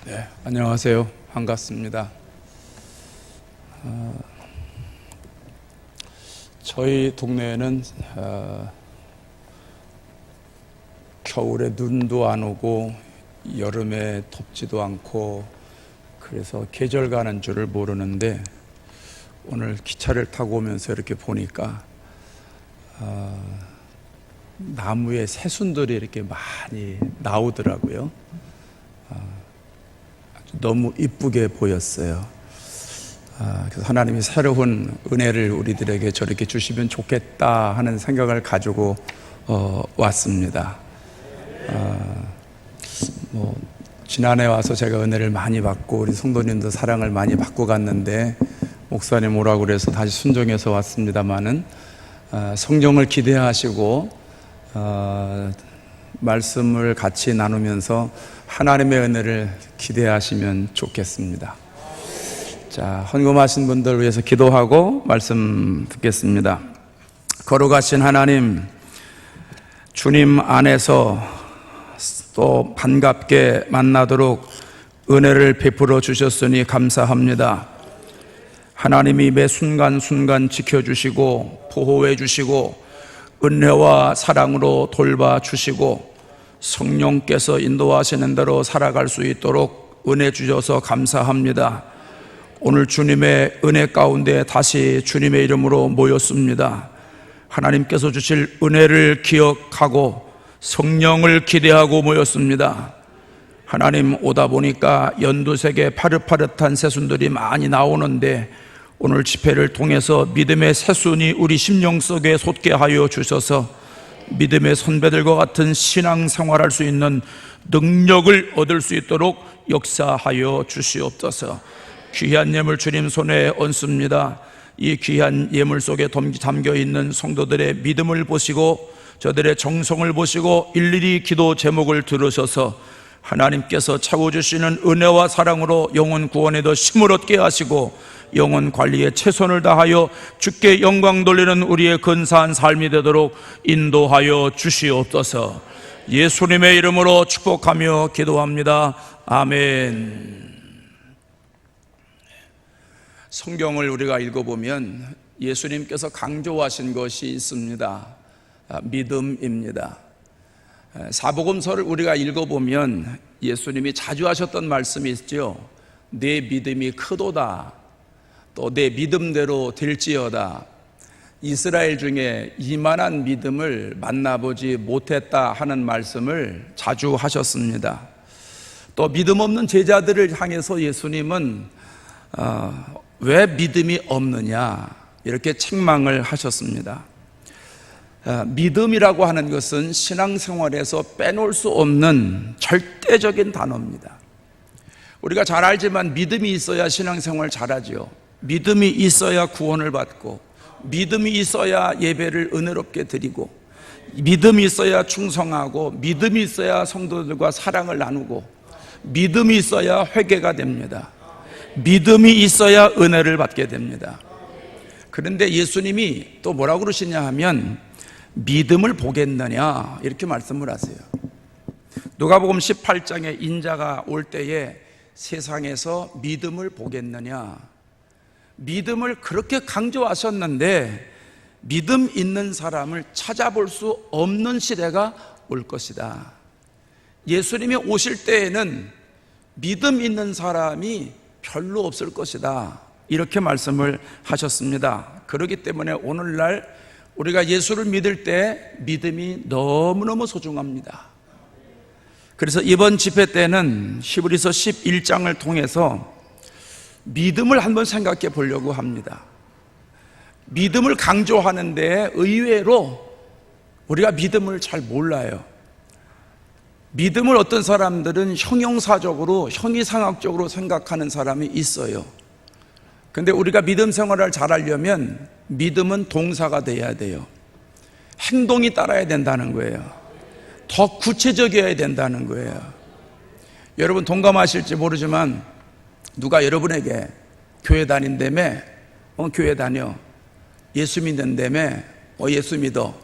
네, 안녕하세요. 반갑습니다. 저희 동네에는 겨울에 눈도 안 오고 여름에 덥지도 않고 그래서 계절 가는 줄을 모르는데 오늘 기차를 타고 오면서 이렇게 보니까 나무에 새순들이 이렇게 많이 나오더라고요. 너무 이쁘게 보였어요. 그래서 하나님이 새로운 은혜를 우리들에게 저렇게 주시면 좋겠다 하는 생각을 가지고 왔습니다. 지난해 와서 제가 은혜를 많이 받고 우리 성도님도 사랑을 많이 받고 갔는데 목사님 오라고 그래서 다시 순종해서 왔습니다마는 성령을 기대하시고 말씀을 같이 나누면서 하나님의 은혜를 기대하시면 좋겠습니다. 자, 헌금하신 분들 위해서 기도하고 말씀 듣겠습니다. 거룩하신 하나님, 주님 안에서 또 반갑게 만나도록 은혜를 베풀어 주셨으니 감사합니다. 하나님이 매 순간순간 지켜주시고 보호해 주시고 은혜와 사랑으로 돌봐주시고 성령께서 인도하시는 대로 살아갈 수 있도록 은혜 주셔서 감사합니다. 오늘 주님의 은혜 가운데 다시 주님의 이름으로 모였습니다. 하나님께서 주실 은혜를 기억하고 성령을 기대하고 모였습니다. 하나님, 오다 보니까 연두색의 파릇파릇한 새순들이 많이 나오는데 오늘 집회를 통해서 믿음의 새순이 우리 심령 속에 솟게 하여 주셔서 믿음의 선배들과 같은 신앙생활할 수 있는 능력을 얻을 수 있도록 역사하여 주시옵소서. 귀한 예물 주님 손에 얹습니다. 이 귀한 예물 속에 담겨있는 성도들의 믿음을 보시고 저들의 정성을 보시고 일일이 기도 제목을 들으셔서 하나님께서 채워주시는 은혜와 사랑으로 영혼 구원에 더 힘을 얻게 하시고 영혼 관리에 최선을 다하여 주께 영광 돌리는 우리의 근사한 삶이 되도록 인도하여 주시옵소서. 예수님의 이름으로 축복하며 기도합니다. 아멘. 성경을 우리가 읽어보면 예수님께서 강조하신 것이 있습니다. 믿음입니다. 사복음서를 우리가 읽어보면 예수님이 자주 하셨던 말씀이 있죠. 내 믿음이 크도다, 또 내 믿음대로 될지어다. 이스라엘 중에 이만한 믿음을 만나보지 못했다 하는 말씀을 자주 하셨습니다. 또 믿음 없는 제자들을 향해서 예수님은 왜 믿음이 없느냐 이렇게 책망을 하셨습니다. 믿음이라고 하는 것은 신앙생활에서 빼놓을 수 없는 절대적인 단어입니다. 우리가 잘 알지만 믿음이 있어야 신앙생활 잘하죠. 믿음이 있어야 구원을 받고, 믿음이 있어야 예배를 은혜롭게 드리고, 믿음이 있어야 충성하고, 믿음이 있어야 성도들과 사랑을 나누고, 믿음이 있어야 회개가 됩니다. 믿음이 있어야 은혜를 받게 됩니다. 그런데 예수님이 또 뭐라고 그러시냐 하면 믿음을 보겠느냐 이렇게 말씀을 하세요. 누가복음 18장에 인자가 올 때에 세상에서 믿음을 보겠느냐, 믿음을 그렇게 강조하셨는데 믿음 있는 사람을 찾아볼 수 없는 시대가 올 것이다. 예수님이 오실 때에는 믿음 있는 사람이 별로 없을 것이다 이렇게 말씀을 하셨습니다. 그렇기 때문에 오늘날 우리가 예수를 믿을 때 믿음이 너무너무 소중합니다. 그래서 이번 집회 때는 히브리서 11장을 통해서 믿음을 한번 생각해 보려고 합니다. 믿음을 강조하는데 의외로 우리가 믿음을 잘 몰라요. 믿음을 어떤 사람들은 형용사적으로, 형이상학적으로 생각하는 사람이 있어요. 근데 우리가 믿음 생활을 잘하려면 믿음은 동사가 돼야 돼요. 행동이 따라야 된다는 거예요. 더 구체적이어야 된다는 거예요. 여러분 동감하실지 모르지만 누가 여러분에게 교회 다닌다며? 교회 다녀. 예수 믿는다며? 예수 믿어.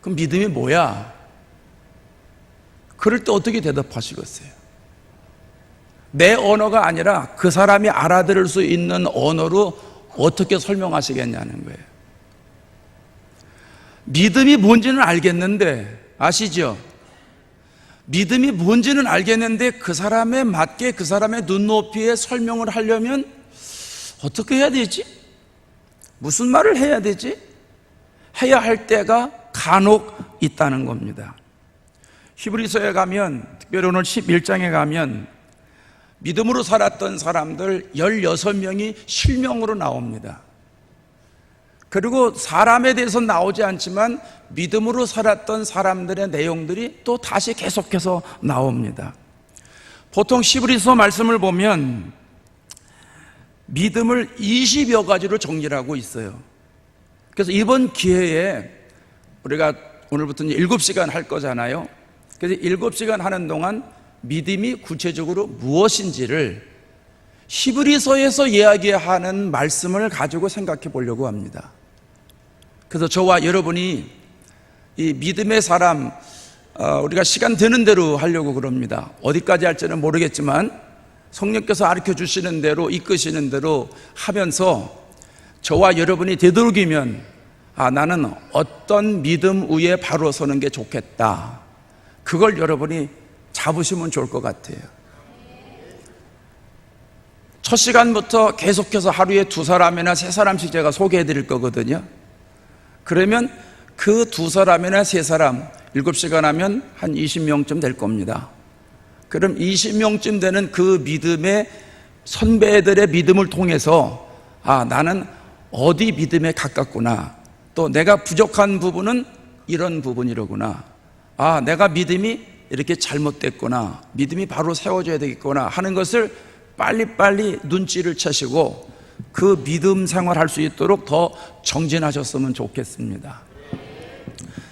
그럼 믿음이 뭐야? 그럴 때 어떻게 대답하시겠어요? 내 언어가 아니라 그 사람이 알아들을 수 있는 언어로 어떻게 설명하시겠냐는 거예요. 믿음이 뭔지는 알겠는데, 아시죠? 믿음이 뭔지는 알겠는데 그 사람에 맞게 그 사람의 눈높이에 설명을 하려면 어떻게 해야 되지? 무슨 말을 해야 되지? 해야 할 때가 간혹 있다는 겁니다. 히브리서에 가면, 특별히 오늘 11장에 가면 믿음으로 살았던 사람들 16명이 실명으로 나옵니다. 그리고 사람에 대해서 나오지 않지만 믿음으로 살았던 사람들의 내용들이 또 다시 계속해서 나옵니다. 보통 히브리서 말씀을 보면 믿음을 20여 가지로 정리를 하고 있어요. 그래서 이번 기회에 우리가 오늘부터 7시간 할 거잖아요. 그래서 7시간 하는 동안 믿음이 구체적으로 무엇인지를 히브리서에서 이야기하는 말씀을 가지고 생각해 보려고 합니다. 그래서 저와 여러분이 이 믿음의 사람, 우리가 시간 되는 대로 하려고 그럽니다. 어디까지 할지는 모르겠지만 성령께서 가르쳐 주시는 대로, 이끄시는 대로 하면서 저와 여러분이 되도록이면 나는 어떤 믿음 위에 바로 서는 게 좋겠다, 그걸 여러분이 잡으시면 좋을 것 같아요. 첫 시간부터 계속해서 하루에 2사람이나 3사람씩 제가 소개해 드릴 거거든요. 그러면 그 2사람이나 3사람 7시간 하면 한 20명쯤 될 겁니다. 그럼 20명쯤 되는 그 믿음의 선배들의 믿음을 통해서 나는 어디 믿음에 가깝구나, 또 내가 부족한 부분은 이런 부분이로구나, 내가 믿음이 이렇게 잘못됐구나, 믿음이 바로 세워져야 되겠구나 하는 것을 빨리빨리 눈치를 채시고 그 믿음 생활할 수 있도록 더 정진하셨으면 좋겠습니다.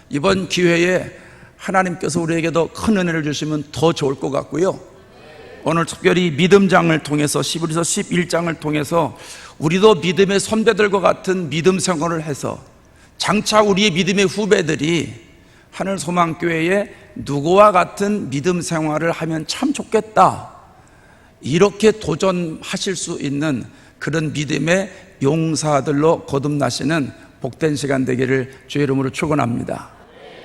이번 기회에 하나님께서 우리에게 더 큰 은혜를 주시면 더 좋을 것 같고요. 오늘 특별히 믿음장을 통해서, 히브리서 11장을 통해서 우리도 믿음의 선배들과 같은 믿음 생활을 해서 장차 우리의 믿음의 후배들이 하늘소망교회에 누구와 같은 믿음 생활을 하면 참 좋겠다, 이렇게 도전하실 수 있는 그런 믿음의 용사들로 거듭나시는 복된 시간 되기를 주의 이름으로 축원합니다.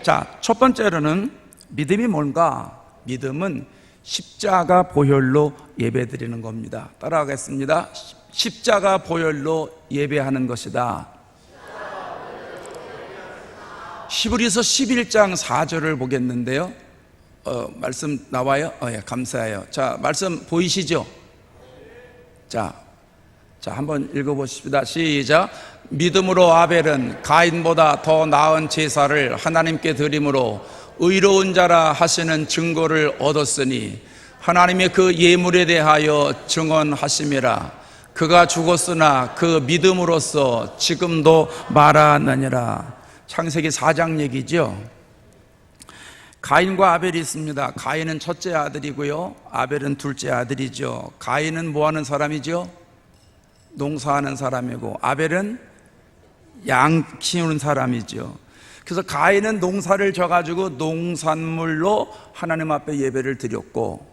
자, 첫 번째로는 믿음이 뭔가? 믿음은 십자가 보혈로 예배드리는 겁니다. 따라하겠습니다. 십자가 보혈로 예배하는 것이다. 히브리서 11장 4절을 보겠는데요. 말씀 나와요? 예, 감사해요. 자, 말씀 보이시죠? 자, 한번 읽어보십시다. 시작. 믿음으로 아벨은 가인보다 더 나은 제사를 하나님께 드림으로 의로운 자라 하시는 증거를 얻었으니 하나님의 그 예물에 대하여 증언하심이라. 그가 죽었으나 그 믿음으로써 지금도 말하느니라. 창세기 4장 얘기죠. 가인과 아벨이 있습니다. 가인은 첫째 아들이고요, 아벨은 둘째 아들이죠. 가인은 뭐하는 사람이죠? 농사하는 사람이고, 아벨은 양 키우는 사람이죠. 그래서 가인은 농사를 져가지고 농산물로 하나님 앞에 예배를 드렸고,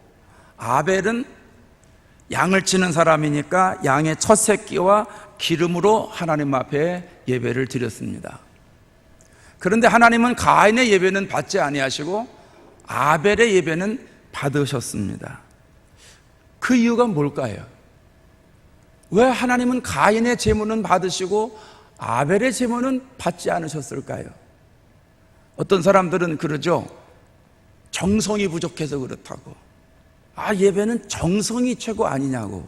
아벨은 양을 치는 사람이니까 양의 첫 새끼와 기름으로 하나님 앞에 예배를 드렸습니다. 그런데 하나님은 가인의 예배는 받지 아니하시고 아벨의 예배는 받으셨습니다. 그 이유가 뭘까요? 왜 하나님은 가인의 제물은 받으시고 아벨의 제물은 받지 않으셨을까요? 어떤 사람들은 그러죠. 정성이 부족해서 그렇다고. 예배는 정성이 최고 아니냐고.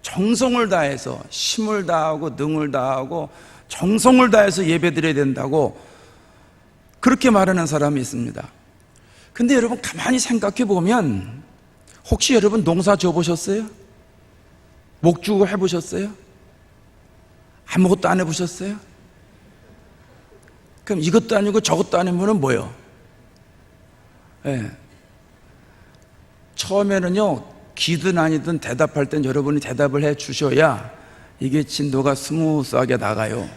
정성을 다해서, 힘을 다하고 능을 다하고 정성을 다해서 예배드려야 된다고 그렇게 말하는 사람이 있습니다. 근데 여러분 가만히 생각해 보면, 혹시 여러분 농사 지어보셨어요? 목주고 해보셨어요? 아무것도 안 해보셨어요? 그럼 이것도 아니고 저것도 아니면 뭐예요? 네. 처음에는요, 기든 아니든 대답할 땐 여러분이 대답을 해 주셔야 이게 진도가 스무스하게 나가요.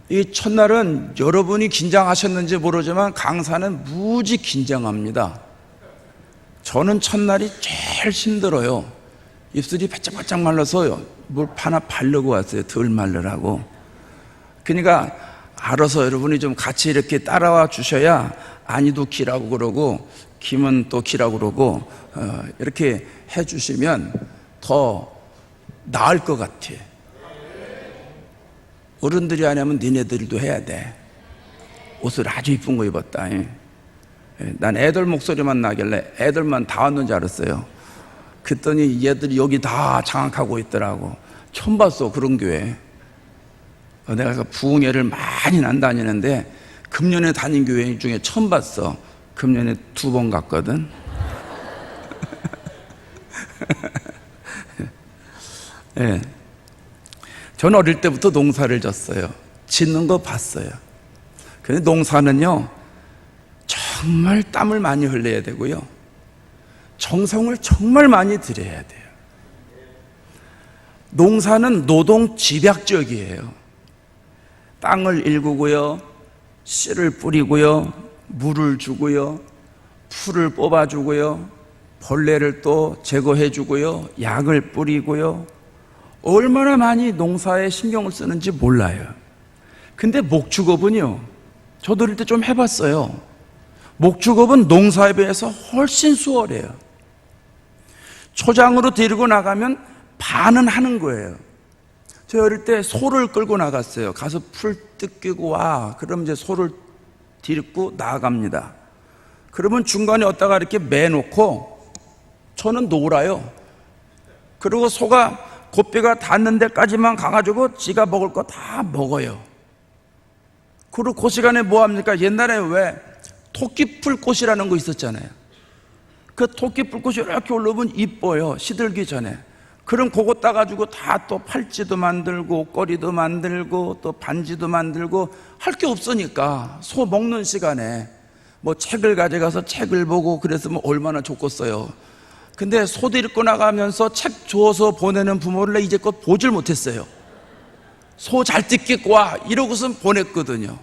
이 첫날은 여러분이 긴장하셨는지 모르지만 강사는 무지 긴장합니다. 저는 첫날이 제일 힘들어요. 입술이 바짝바짝 말라서 물 하나 바르고 왔어요. 덜 말르라고. 그러니까 알아서 여러분이 좀 같이 이렇게 따라와 주셔야 아니도 기라고 그러고 김은 또 기라고 그러고 이렇게 해주시면 더 나을 것 같아. 어른들이 안 하면 니네들도 해야 돼. 옷을 아주 이쁜 거 입었다. 난 애들 목소리만 나길래 애들만 다 왔는 줄 알았어요. 그랬더니 얘들이 여기 다 장악하고 있더라고. 처음 봤어, 그런 교회. 내가 부흥회를 많이 난 다니는데 금년에 다닌 교회 중에 처음 봤어. 금년에 2번 갔거든. 네. 저는 어릴 때부터 농사를 졌어요. 짓는 거 봤어요. 근데 농사는요, 정말 땀을 많이 흘려야 되고요, 정성을 정말 많이 들여야 돼요. 농사는 노동 집약적이에요. 땅을 일구고요, 씨를 뿌리고요, 물을 주고요, 풀을 뽑아주고요, 벌레를 또 제거해주고요, 약을 뿌리고요. 얼마나 많이 농사에 신경을 쓰는지 몰라요. 근데 목축업은요, 저도 어릴 때 좀 해봤어요. 목축업은 농사에 비해서 훨씬 수월해요. 초장으로 데리고 나가면 반은 하는 거예요. 저 어릴 때 소를 끌고 나갔어요. 가서 풀 뜯기고 와. 그럼 이제 소를 데리고 나갑니다. 그러면 중간에 어디다가 이렇게 매놓고 저는 놀아요. 그리고 소가 곶배가 닿는 데까지만 가가지고 지가 먹을 거 다 먹어요. 그리고 그 시간에 뭐 합니까? 옛날에 왜 토끼풀꽃이라는 거 있었잖아요. 그 토끼풀꽃이 이렇게 올라오면 이뻐요, 시들기 전에. 그럼 그거 따가지고 다 또 팔찌도 만들고 꼬리도 만들고 또 반지도 만들고 할 게 없으니까 소 먹는 시간에 뭐 책을 가져가서 책을 보고 그랬으면 얼마나 좋겠어요. 근데 소 데리고 나가면서 책 줘서 보내는 부모를 이제껏 보질 못했어요. 소 잘 뜯기고 와 이러고선 보냈거든요.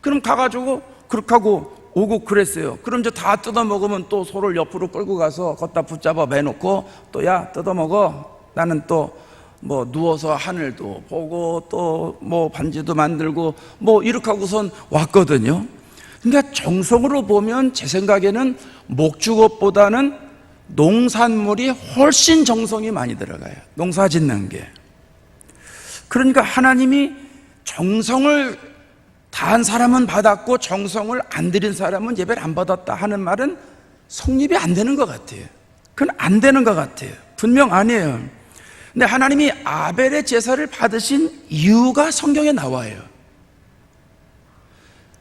그럼 가가지고 그렇게 하고 오고 그랬어요. 그럼 이제 다 뜯어 먹으면 또 소를 옆으로 끌고 가서 걷다 붙잡아 매놓고 또 야 뜯어 먹어. 나는 또 뭐 누워서 하늘도 보고 또 뭐 반지도 만들고 뭐 이렇게 하고선 왔거든요. 그러니까 정성으로 보면 제 생각에는 목축업보다는 농산물이 훨씬 정성이 많이 들어가요. 농사 짓는 게. 그러니까 하나님이 정성을 다한 사람은 받았고 정성을 안 들인 사람은 예배를 안 받았다 하는 말은 성립이 안 되는 것 같아요. 그건 안 되는 것 같아요. 분명 아니에요. 근데 하나님이 아벨의 제사를 받으신 이유가 성경에 나와요.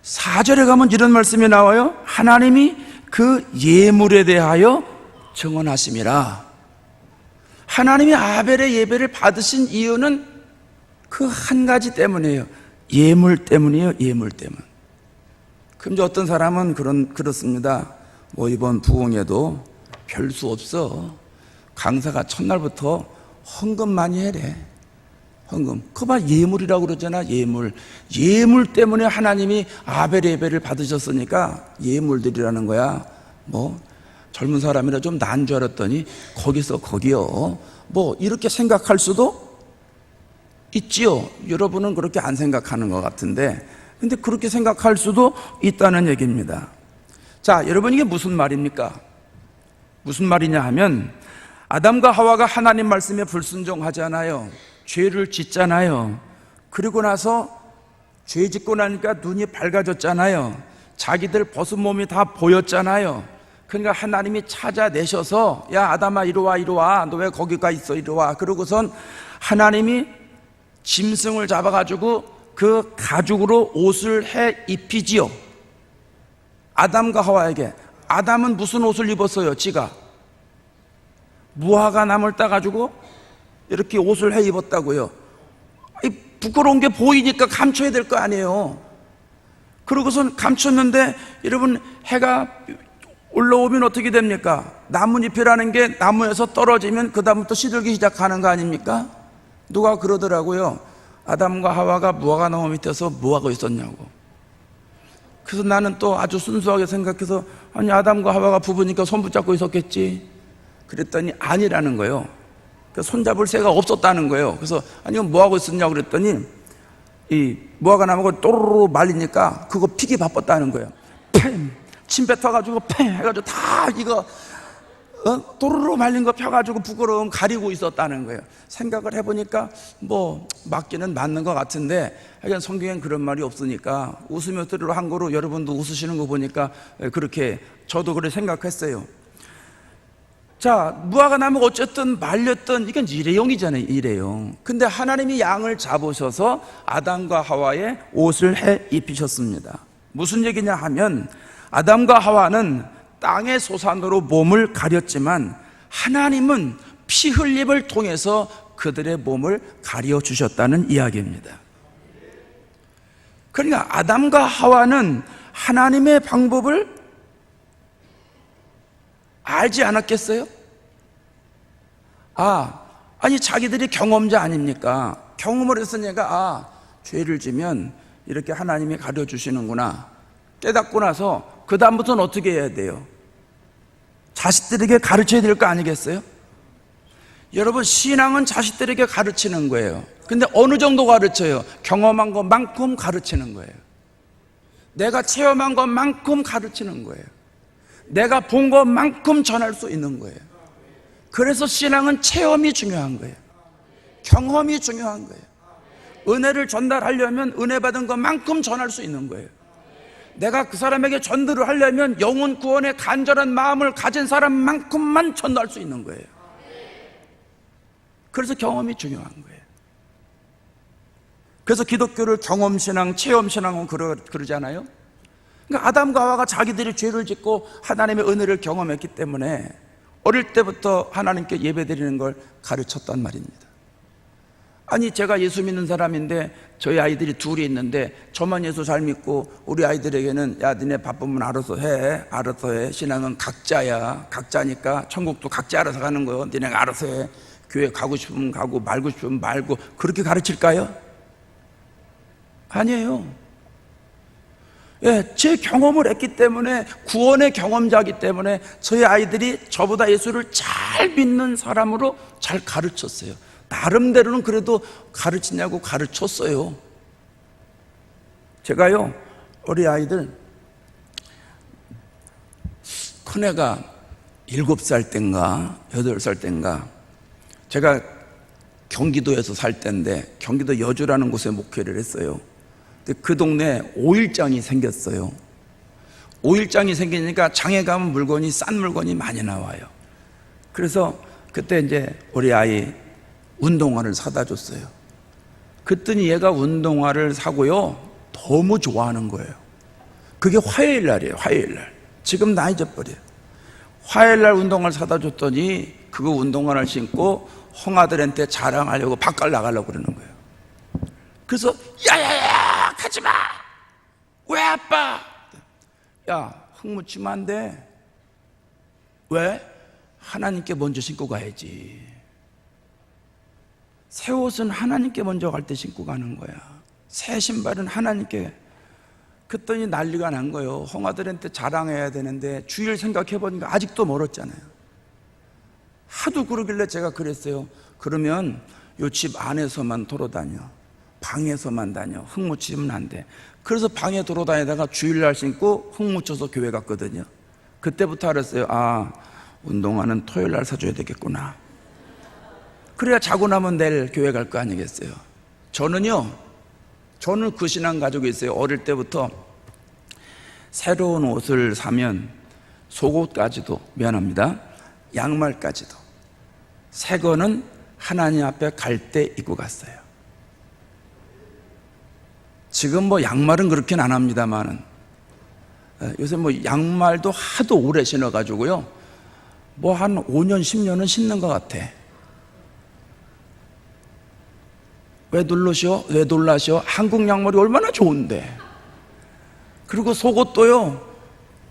4절에 가면 이런 말씀이 나와요. 하나님이 그 예물에 대하여 증언하심이라. 하나님이 아벨의 예배를 받으신 이유는 그 한 가지 때문이에요. 예물 때문이에요. 예물 때문. 그럼 이제 어떤 사람은 그렇습니다. 뭐 이번 부흥회도 별 수 없어. 강사가 첫날부터 헌금 많이 해래. 헌금. 그거 봐, 예물이라고 그러잖아. 예물. 예물 때문에 하나님이 아벨의 예배를 받으셨으니까 예물들이라는 거야. 뭐 젊은 사람이라 좀 난 줄 알았더니 거기서 거기요. 뭐 이렇게 생각할 수도 있지요. 여러분은 그렇게 안 생각하는 것 같은데, 근데 그렇게 생각할 수도 있다는 얘기입니다. 자, 여러분, 이게 무슨 말입니까? 무슨 말이냐 하면, 아담과 하와가 하나님 말씀에 불순종하잖아요. 죄를 짓잖아요. 그리고 나서 죄 짓고 나니까 눈이 밝아졌잖아요. 자기들 벗은 몸이 다 보였잖아요. 그러니까 하나님이 찾아내셔서 야 아담아 이리 와, 이리 와. 너 왜 거기 가 있어, 이리 와. 그러고선 하나님이 짐승을 잡아가지고 그 가죽으로 옷을 해 입히지요. 아담과 하와에게. 아담은 무슨 옷을 입었어요? 지가 무화과 나무를 따가지고 이렇게 옷을 해 입었다고요. 부끄러운 게 보이니까 감춰야 될 거 아니에요. 그러고선 감췄는데 여러분, 해가 올라오면 어떻게 됩니까? 나뭇잎이라는 게 나무에서 떨어지면 그 다음부터 시들기 시작하는 거 아닙니까? 누가 그러더라고요. 아담과 하와가 무화과 나무 밑에서 뭐 하고 있었냐고. 그래서 나는 또 아주 순수하게 생각해서 아니 아담과 하와가 부부니까 손 붙잡고 있었겠지 그랬더니 아니라는 거예요. 손잡을 새가 없었다는 거예요. 그래서 아니 이건 뭐하고 있었냐고 그랬더니 이 무화과 나무가 또르르 말리니까 그거 피기 바빴다는 거예요. 팽! 침 뱉어가지고 팽! 해가지고 다 이거 또르르 말린 거 펴가지고 부끄러움 가리고 있었다는 거예요. 생각을 해보니까 뭐 맞기는 맞는 것 같은데 하여간 성경엔 그런 말이 없으니까 웃으며 들으러 한 거로 여러분도 웃으시는 거 보니까 그렇게 저도 그렇게 생각했어요. 자, 무화과 나무가 어쨌든 말렸던 이건 일회용이잖아요. 일회용. 근데 하나님이 양을 잡으셔서 아담과 하와의 옷을 해 입히셨습니다. 무슨 얘기냐 하면 아담과 하와는 땅의 소산으로 몸을 가렸지만 하나님은 피 흘림을 통해서 그들의 몸을 가려주셨다는 이야기입니다. 그러니까 아담과 하와는 하나님의 방법을 알지 않았겠어요? 아니 자기들이 경험자 아닙니까? 경험을 했으니까 죄를 지면 이렇게 하나님이 가려주시는구나 깨닫고 나서 그 다음부터는 어떻게 해야 돼요? 자식들에게 가르쳐야 될 거 아니겠어요? 여러분 신앙은 자식들에게 가르치는 거예요. 근데 어느 정도 가르쳐요? 경험한 것만큼 가르치는 거예요. 내가 체험한 것만큼 가르치는 거예요. 내가 본 것만큼 전할 수 있는 거예요. 그래서 신앙은 체험이 중요한 거예요. 경험이 중요한 거예요. 은혜를 전달하려면 은혜 받은 것만큼 전할 수 있는 거예요. 내가 그 사람에게 전도를 하려면 영혼 구원의 간절한 마음을 가진 사람만큼만 전도할 수 있는 거예요. 그래서 경험이 중요한 거예요. 그래서 기독교를 경험신앙, 체험신앙은 그러잖아요. 그러니까 아담과 하와가 자기들이 죄를 짓고 하나님의 은혜를 경험했기 때문에 어릴 때부터 하나님께 예배드리는 걸 가르쳤단 말입니다. 아니 제가 예수 믿는 사람인데 저희 아이들이 둘이 있는데 저만 예수 잘 믿고 우리 아이들에게는 야 니네 바쁘면 알아서 해 신앙은 각자야 각자니까 천국도 각자 알아서 가는 거요 니네가 알아서 해 교회 가고 싶으면 가고 말고 싶으면 말고 그렇게 가르칠까요? 아니에요. 제 경험을 했기 때문에 구원의 경험자이기 때문에 저희 아이들이 저보다 예수를 잘 믿는 사람으로 잘 가르쳤어요. 나름대로는 그래도 가르치냐고 가르쳤어요. 제가요 우리 아이들 큰애가 7살 땐가 8살 땐가 제가 경기도에서 살 때인데 경기도 여주라는 곳에 목회를 했어요. 근데 그 동네에 오일장이 생겼어요. 오일장이 생기니까 장에 가면 물건이 싼 물건이 많이 나와요. 그래서 그때 이제 우리 아이 운동화를 사다 줬어요. 그랬더니 얘가 운동화를 사고요 너무 좋아하는 거예요. 그게 화요일 날이에요. 화요일 날. 지금 나 잊어버려요. 화요일 날 운동화를 사다 줬더니 그거 운동화를 신고 형아들한테 자랑하려고 바깥 나가려고 그러는 거예요. 그래서 야야야 가지마. 왜 아빠? 야 흙 묻히면 안 돼. 왜? 하나님께 먼저 신고 가야지. 새 옷은 하나님께 먼저 갈 때 신고 가는 거야. 새 신발은 하나님께. 그랬더니 난리가 난 거예요. 형아들한테 자랑해야 되는데 주일 생각해보니까 아직도 멀었잖아요. 하도 그러길래 제가 그랬어요. 그러면 요 집 안에서만 돌아다녀. 방에서만 다녀. 흙 묻히면 안 돼. 그래서 방에 돌아다니다가 주일날 신고 흙 묻혀서 교회 갔거든요. 그때부터 알았어요. 운동화는 토요일날 사줘야 되겠구나. 그래야 자고 나면 내일 교회 갈 거 아니겠어요. 저는 그 신앙 가지고 있어요. 어릴 때부터 새로운 옷을 사면 속옷까지도 미안합니다. 양말까지도 새 거는 하나님 앞에 갈 때 입고 갔어요. 지금 뭐 양말은 그렇게는 안 합니다만은 요새 뭐 양말도 하도 오래 신어가지고요 뭐 한 5년 10년은 신는 것 같아. 왜 놀라시오? 한국 양말이 얼마나 좋은데. 그리고 속옷도요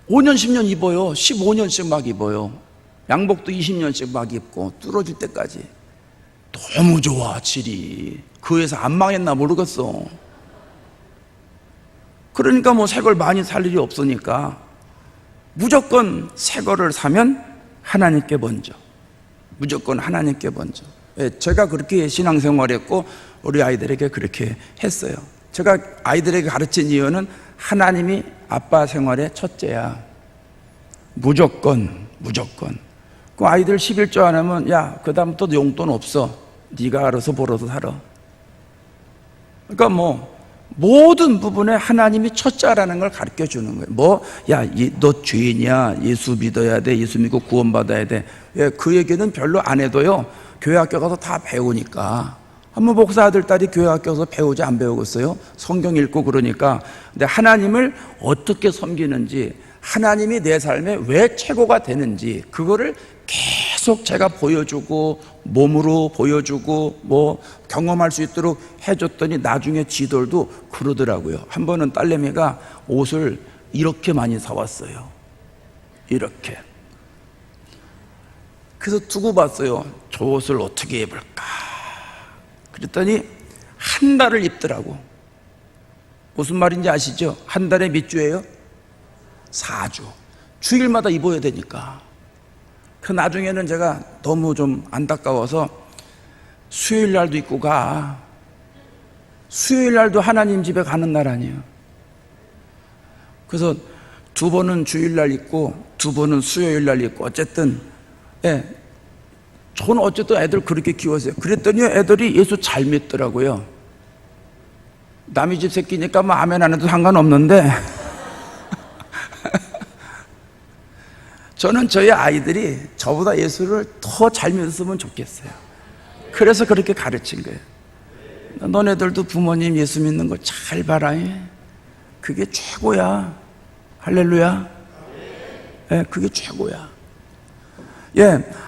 5년 10년 입어요. 15년씩 막 입어요. 양복도 20년씩 막 입고 뚫어질 때까지. 너무 좋아 질이. 그 회사 안 망했나 모르겠어. 그러니까 뭐 새 걸 많이 살 일이 없으니까 무조건 새 거를 사면 하나님께 먼저, 무조건 하나님께 먼저. 제가 그렇게 신앙생활했고 우리 아이들에게 그렇게 했어요. 제가 아이들에게 가르친 이유는 하나님이 아빠 생활의 첫째야. 무조건. 그 아이들 11조 안 하면 야, 그 다음부터 용돈 없어. 네가 알아서 벌어서 살아. 그러니까 뭐 모든 부분에 하나님이 첫째라는 걸 가르쳐 주는 거예요. 야, 너 죄인이야. 예수 믿어야 돼. 예수 믿고 구원받아야 돼. 그 얘기는 별로 안 해도요, 교회 학교 가서 다 배우니까. 한번 목사 아들 딸이 교회 학교 가서 배우지 안 배우겠어요? 성경 읽고 그러니까. 근데 하나님을 어떻게 섬기는지, 하나님이 내 삶에 왜 최고가 되는지, 그거를 계속 제가 보여주고 몸으로 보여주고 뭐 경험할 수 있도록 해줬더니 나중에 지들도 그러더라고요. 한 번은 딸내미가 옷을 이렇게 많이 사왔어요. 이렇게. 그래서 두고 봤어요. 저 옷을 어떻게 입을까? 그랬더니 한 달을 입더라고. 무슨 말인지 아시죠? 한 달에 몇 주예요? 4주. 주일마다 입어야 되니까. 그 나중에는 제가 너무 좀 안타까워서 수요일 날도 입고 가. 수요일 날도 하나님 집에 가는 날 아니에요. 그래서 2번은 주일 날 입고 2번은 수요일 날 입고 어쨌든 저는 어쨌든 애들 그렇게 키웠어요. 그랬더니 애들이 예수 잘 믿더라고요. 남의 집 새끼니까 뭐 아멘 안 해도 상관없는데 저는 저희 아이들이 저보다 예수를 더 잘 믿었으면 좋겠어요. 그래서 그렇게 가르친 거예요. 너네들도 부모님 예수 믿는 거 잘 봐라. 그게 최고야. 할렐루야. 그게 최고야.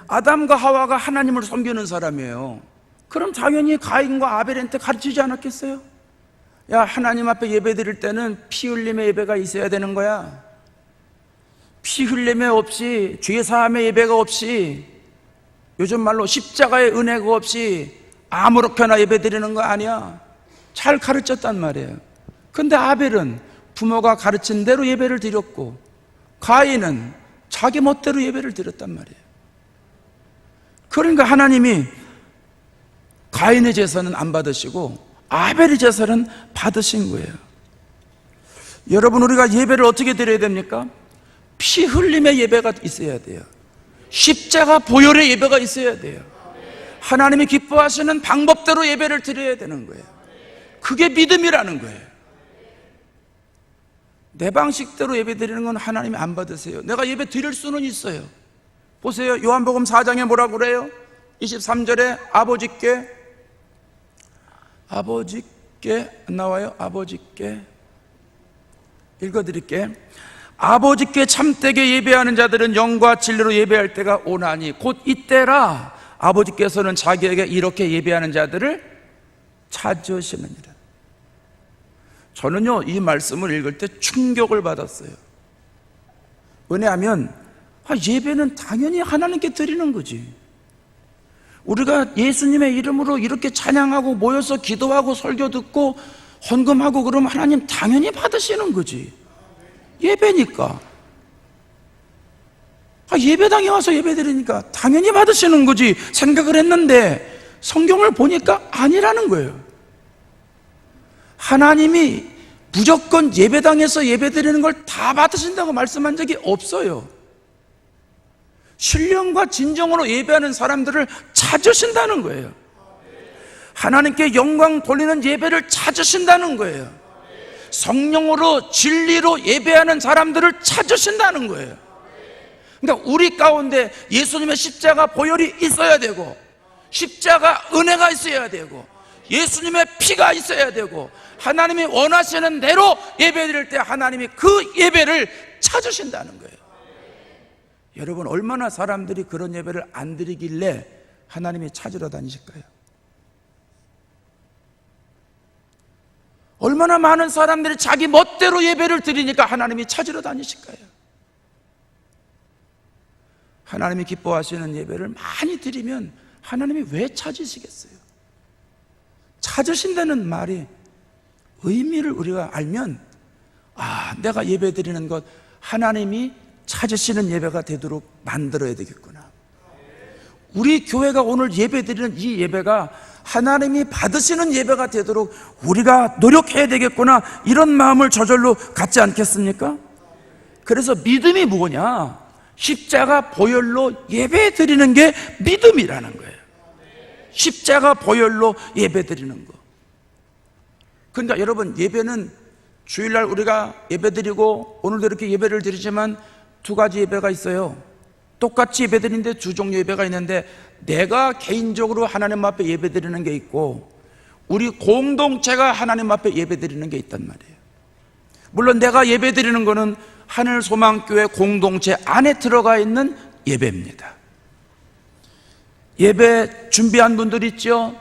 아담과 하와가 하나님을 섬기는 사람이에요. 그럼 당연히 가인과 아벨한테 가르치지 않았겠어요? 야, 하나님 앞에 예배 드릴 때는 피 흘림의 예배가 있어야 되는 거야. 피 흘림의 없이, 죄사함의 예배가 없이, 요즘 말로 십자가의 은혜가 없이 아무렇게나 예배 드리는 거 아니야. 잘 가르쳤단 말이에요. 근데 아벨은 부모가 가르친 대로 예배를 드렸고, 가인은 자기 멋대로 예배를 드렸단 말이에요. 그러니까 하나님이 가인의 제사는 안 받으시고 아벨의 제사는 받으신 거예요. 여러분, 우리가 예배를 어떻게 드려야 됩니까? 피 흘림의 예배가 있어야 돼요. 십자가 보혈의 예배가 있어야 돼요. 하나님이 기뻐하시는 방법대로 예배를 드려야 되는 거예요. 그게 믿음이라는 거예요. 내 방식대로 예배 드리는 건 하나님이 안 받으세요. 내가 예배 드릴 수는 있어요. 보세요. 요한복음 4장에 뭐라고 그래요? 23절에 아버지께 안 나와요? 아버지께 읽어드릴게. 아버지께 참되게 예배하는 자들은 영과 진리로 예배할 때가 오나니 곧 이때라 아버지께서는 자기에게 이렇게 예배하는 자들을 찾으시느니라. 저는요, 이 말씀을 읽을 때 충격을 받았어요. 왜냐하면 예배는 당연히 하나님께 드리는 거지. 우리가 예수님의 이름으로 이렇게 찬양하고 모여서 기도하고 설교 듣고 헌금하고 그러면 하나님 당연히 받으시는 거지. 예배니까. 예배당에 와서 예배 드리니까 당연히 받으시는 거지 생각을 했는데 성경을 보니까 아니라는 거예요. 하나님이 무조건 예배당에서 예배 드리는 걸 다 받으신다고 말씀한 적이 없어요. 신령과 진정으로 예배하는 사람들을 찾으신다는 거예요. 하나님께 영광 돌리는 예배를 찾으신다는 거예요. 성령으로 진리로 예배하는 사람들을 찾으신다는 거예요. 그러니까 우리 가운데 예수님의 십자가 보혈이 있어야 되고, 십자가 은혜가 있어야 되고, 예수님의 피가 있어야 되고, 하나님이 원하시는 대로 예배 드릴 때 하나님이 그 예배를 찾으신다는 거예요. 여러분, 얼마나 사람들이 그런 예배를 안 드리길래 하나님이 찾으러 다니실까요? 얼마나 많은 사람들이 자기 멋대로 예배를 드리니까 하나님이 찾으러 다니실까요? 하나님이 기뻐하시는 예배를 많이 드리면 하나님이 왜 찾으시겠어요? 찾으신다는 말이 의미를 우리가 알면 내가 예배 드리는 것 하나님이 찾으시는 예배가 되도록 만들어야 되겠구나. 우리 교회가 오늘 예배 드리는 이 예배가 하나님이 받으시는 예배가 되도록 우리가 노력해야 되겠구나, 이런 마음을 저절로 갖지 않겠습니까? 그래서 믿음이 뭐냐? 십자가 보혈로 예배 드리는 게 믿음이라는 거예요. 십자가 보혈로 예배 드리는 거. 그러니까 여러분, 예배는 주일날 우리가 예배 드리고 오늘도 이렇게 예배를 드리지만 두 가지 예배가 있어요. 똑같이 예배 드리는데 두 종류 예배가 있는데, 내가 개인적으로 하나님 앞에 예배 드리는 게 있고 우리 공동체가 하나님 앞에 예배 드리는 게 있단 말이에요. 물론 내가 예배 드리는 거는 하늘소망교회 공동체 안에 들어가 있는 예배입니다. 예배 준비한 분들 있죠,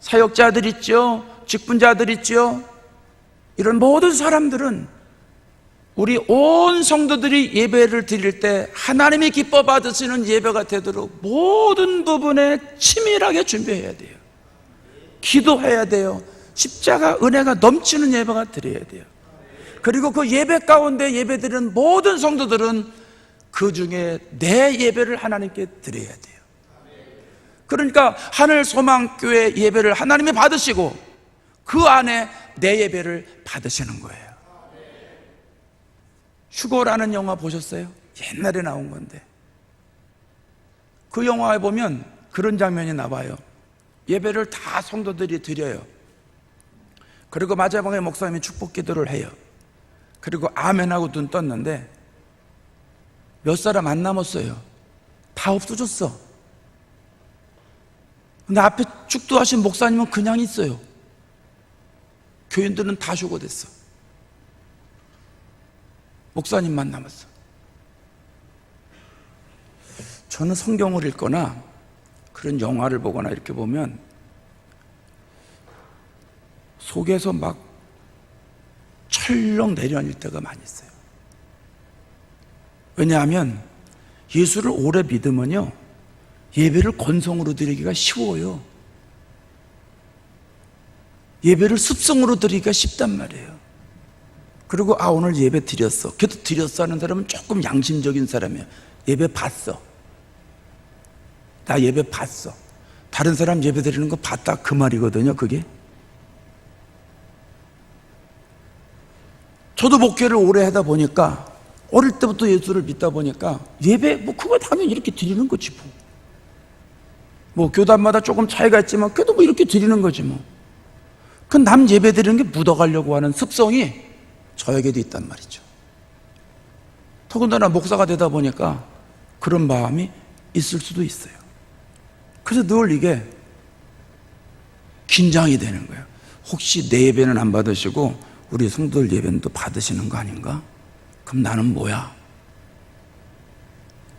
사역자들 있죠, 직분자들 있죠. 이런 모든 사람들은 우리 온 성도들이 예배를 드릴 때 하나님이 기뻐 받으시는 예배가 되도록 모든 부분에 치밀하게 준비해야 돼요. 기도해야 돼요. 십자가 은혜가 넘치는 예배가 드려야 돼요. 그리고 그 예배 가운데 예배 드리는 모든 성도들은 그 중에 내 예배를 하나님께 드려야 돼요. 그러니까 하늘소망교회 예배를 하나님이 받으시고 그 안에 내 예배를 받으시는 거예요. 휴거라는 영화 보셨어요? 옛날에 나온 건데, 그 영화에 보면 그런 장면이 나와요. 예배를 다 성도들이 드려요. 그리고 마지막에 목사님이 축복 기도를 해요. 그리고 아멘하고 눈 떴는데 몇 사람 안 남았어요. 다 없어졌어. 근데 앞에 축도하신 목사님은 그냥 있어요. 교인들은 다 휴거됐어. 목사님만 남았어. 저는 성경을 읽거나 그런 영화를 보거나 이렇게 보면 속에서 막 철렁 내려앉을 때가 많이 있어요. 왜냐하면 예수를 오래 믿으면요, 예배를 건성으로 드리기가 쉬워요. 예배를 습성으로 드리기가 쉽단 말이에요. 그리고 오늘 예배 드렸어. 그래도 드렸어 하는 사람은 조금 양심적인 사람이에요. 예배 봤어. 나 예배 봤어. 다른 사람 예배 드리는 거 봤다, 그 말이거든요, 그게. 저도 목회를 오래 하다 보니까, 어릴 때부터 예수를 믿다 보니까 예배 그거 하면 이렇게 드리는 거지 뭐 교단마다 조금 차이가 있지만 그래도 이렇게 드리는 거지 뭐. 그 남 예배 드리는 게 묻어가려고 하는 습성이 저에게도 있단 말이죠. 더군다나 목사가 되다 보니까 그런 마음이 있을 수도 있어요. 그래서 늘 이게 긴장이 되는 거예요. 혹시 내 예배는 안 받으시고 우리 성도들 예배는 또 받으시는 거 아닌가? 그럼 나는 뭐야?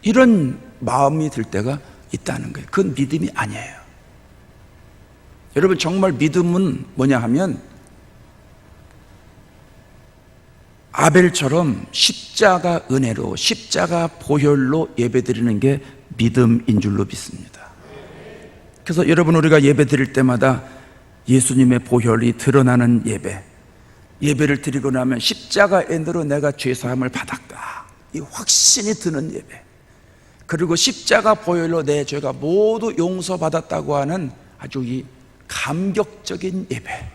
이런 마음이 들 때가 있다는 거예요. 그건 믿음이 아니에요. 여러분, 정말 믿음은 뭐냐 하면 아벨처럼 십자가 은혜로, 십자가 보혈로 예배드리는 게 믿음인 줄로 믿습니다. 그래서 여러분, 우리가 예배 드릴 때마다 예수님의 보혈이 드러나는 예배를 드리고 나면 십자가의 은혜로 내가 죄사함을 받았다, 이 확신이 드는 예배, 그리고 십자가 보혈로 내 죄가 모두 용서받았다고 하는 아주 이 감격적인 예배,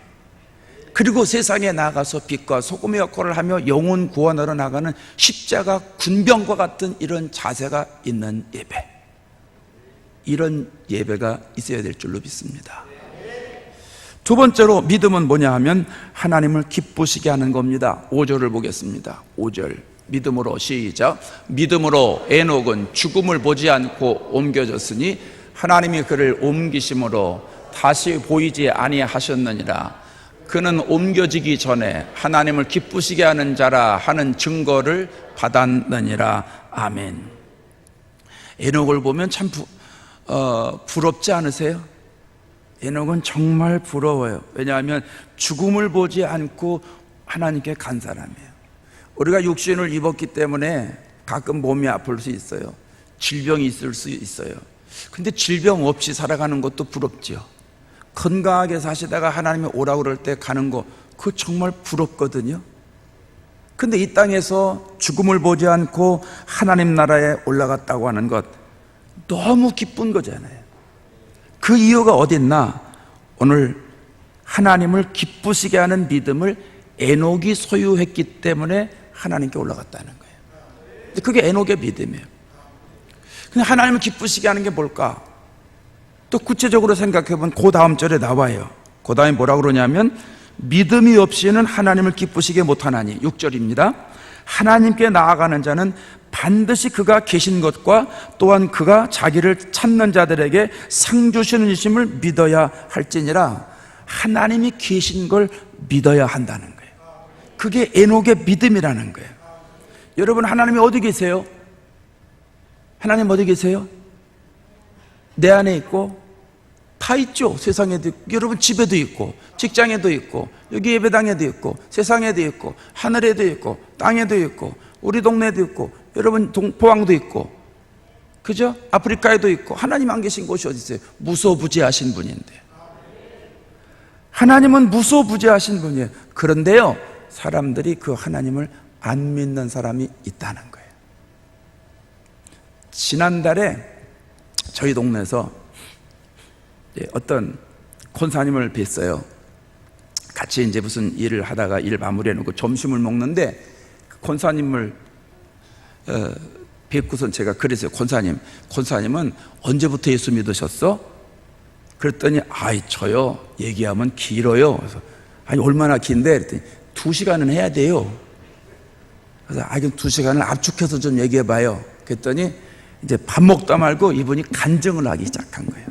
그리고 세상에 나가서 빛과 소금의 역할을 하며 영혼 구원하러 나가는 십자가 군병과 같은 이런 자세가 있는 예배, 이런 예배가 있어야 될 줄로 믿습니다. 두 번째로 믿음은 뭐냐 하면 하나님을 기쁘시게 하는 겁니다. 5절을 보겠습니다. 5절 믿음으로, 시작. 믿음으로 에녹은 죽음을 보지 않고 옮겨졌으니 하나님이 그를 옮기심으로 다시 보이지 아니하셨느니라. 그는 옮겨지기 전에 하나님을 기쁘시게 하는 자라 하는 증거를 받았느니라. 아멘. 에녹을 보면 참 부럽지 않으세요? 에녹은 정말 부러워요. 왜냐하면 죽음을 보지 않고 하나님께 간 사람이에요. 우리가 육신을 입었기 때문에 가끔 몸이 아플 수 있어요. 질병이 있을 수 있어요. 근데 질병 없이 살아가는 것도 부럽지요. 건강하게 사시다가 하나님이 오라고 그럴 때 가는 거, 그거 정말 부럽거든요. 근데 이 땅에서 죽음을 보지 않고 하나님 나라에 올라갔다고 하는 것, 너무 기쁜 거잖아요. 그 이유가 어딨나? 오늘 하나님을 기쁘시게 하는 믿음을 에녹이 소유했기 때문에 하나님께 올라갔다는 거예요. 그게 에녹의 믿음이에요. 근데 하나님을 기쁘시게 하는 게 뭘까? 또 구체적으로 생각해보면 그 다음 절에 나와요. 그 다음에 뭐라고 그러냐면 믿음이 없이는 하나님을 기쁘시게 못하나니, 6절입니다. 하나님께 나아가는 자는 반드시 그가 계신 것과 또한 그가 자기를 찾는 자들에게 상 주시는 이심을 믿어야 할지니라. 하나님이 계신 걸 믿어야 한다는 거예요. 그게 에녹의 믿음이라는 거예요. 여러분, 하나님이 어디 계세요? 하나님 어디 계세요? 내 안에 있고 다 있죠. 세상에도 있고, 여러분 집에도 있고, 직장에도 있고, 여기 예배당에도 있고, 세상에도 있고, 하늘에도 있고, 땅에도 있고, 우리 동네에도 있고, 여러분 포항도 있고, 그죠? 아프리카에도 있고. 하나님 안 계신 곳이 어디 있어요? 무소부지하신 분인데. 하나님은 무소부지하신 분이에요. 그런데요, 사람들이 그 하나님을 안 믿는 사람이 있다는 거예요. 지난달에 저희 동네에서 어떤 권사님을 뵀어요. 같이 이제 무슨 일을 하다가 일 마무리해놓고 점심을 먹는데 그 권사님을 뵙고선 제가 그랬어요. 권사님은 언제부터 예수 믿으셨어? 그랬더니 저요 얘기하면 길어요. 그래서 아니 얼마나 긴데? 그랬더니 2시간은 해야 돼요. 그래서 그럼 2시간을 압축해서 좀 얘기해봐요. 그랬더니 이제 밥 먹다 말고 이분이 간증을 하기 시작한 거예요.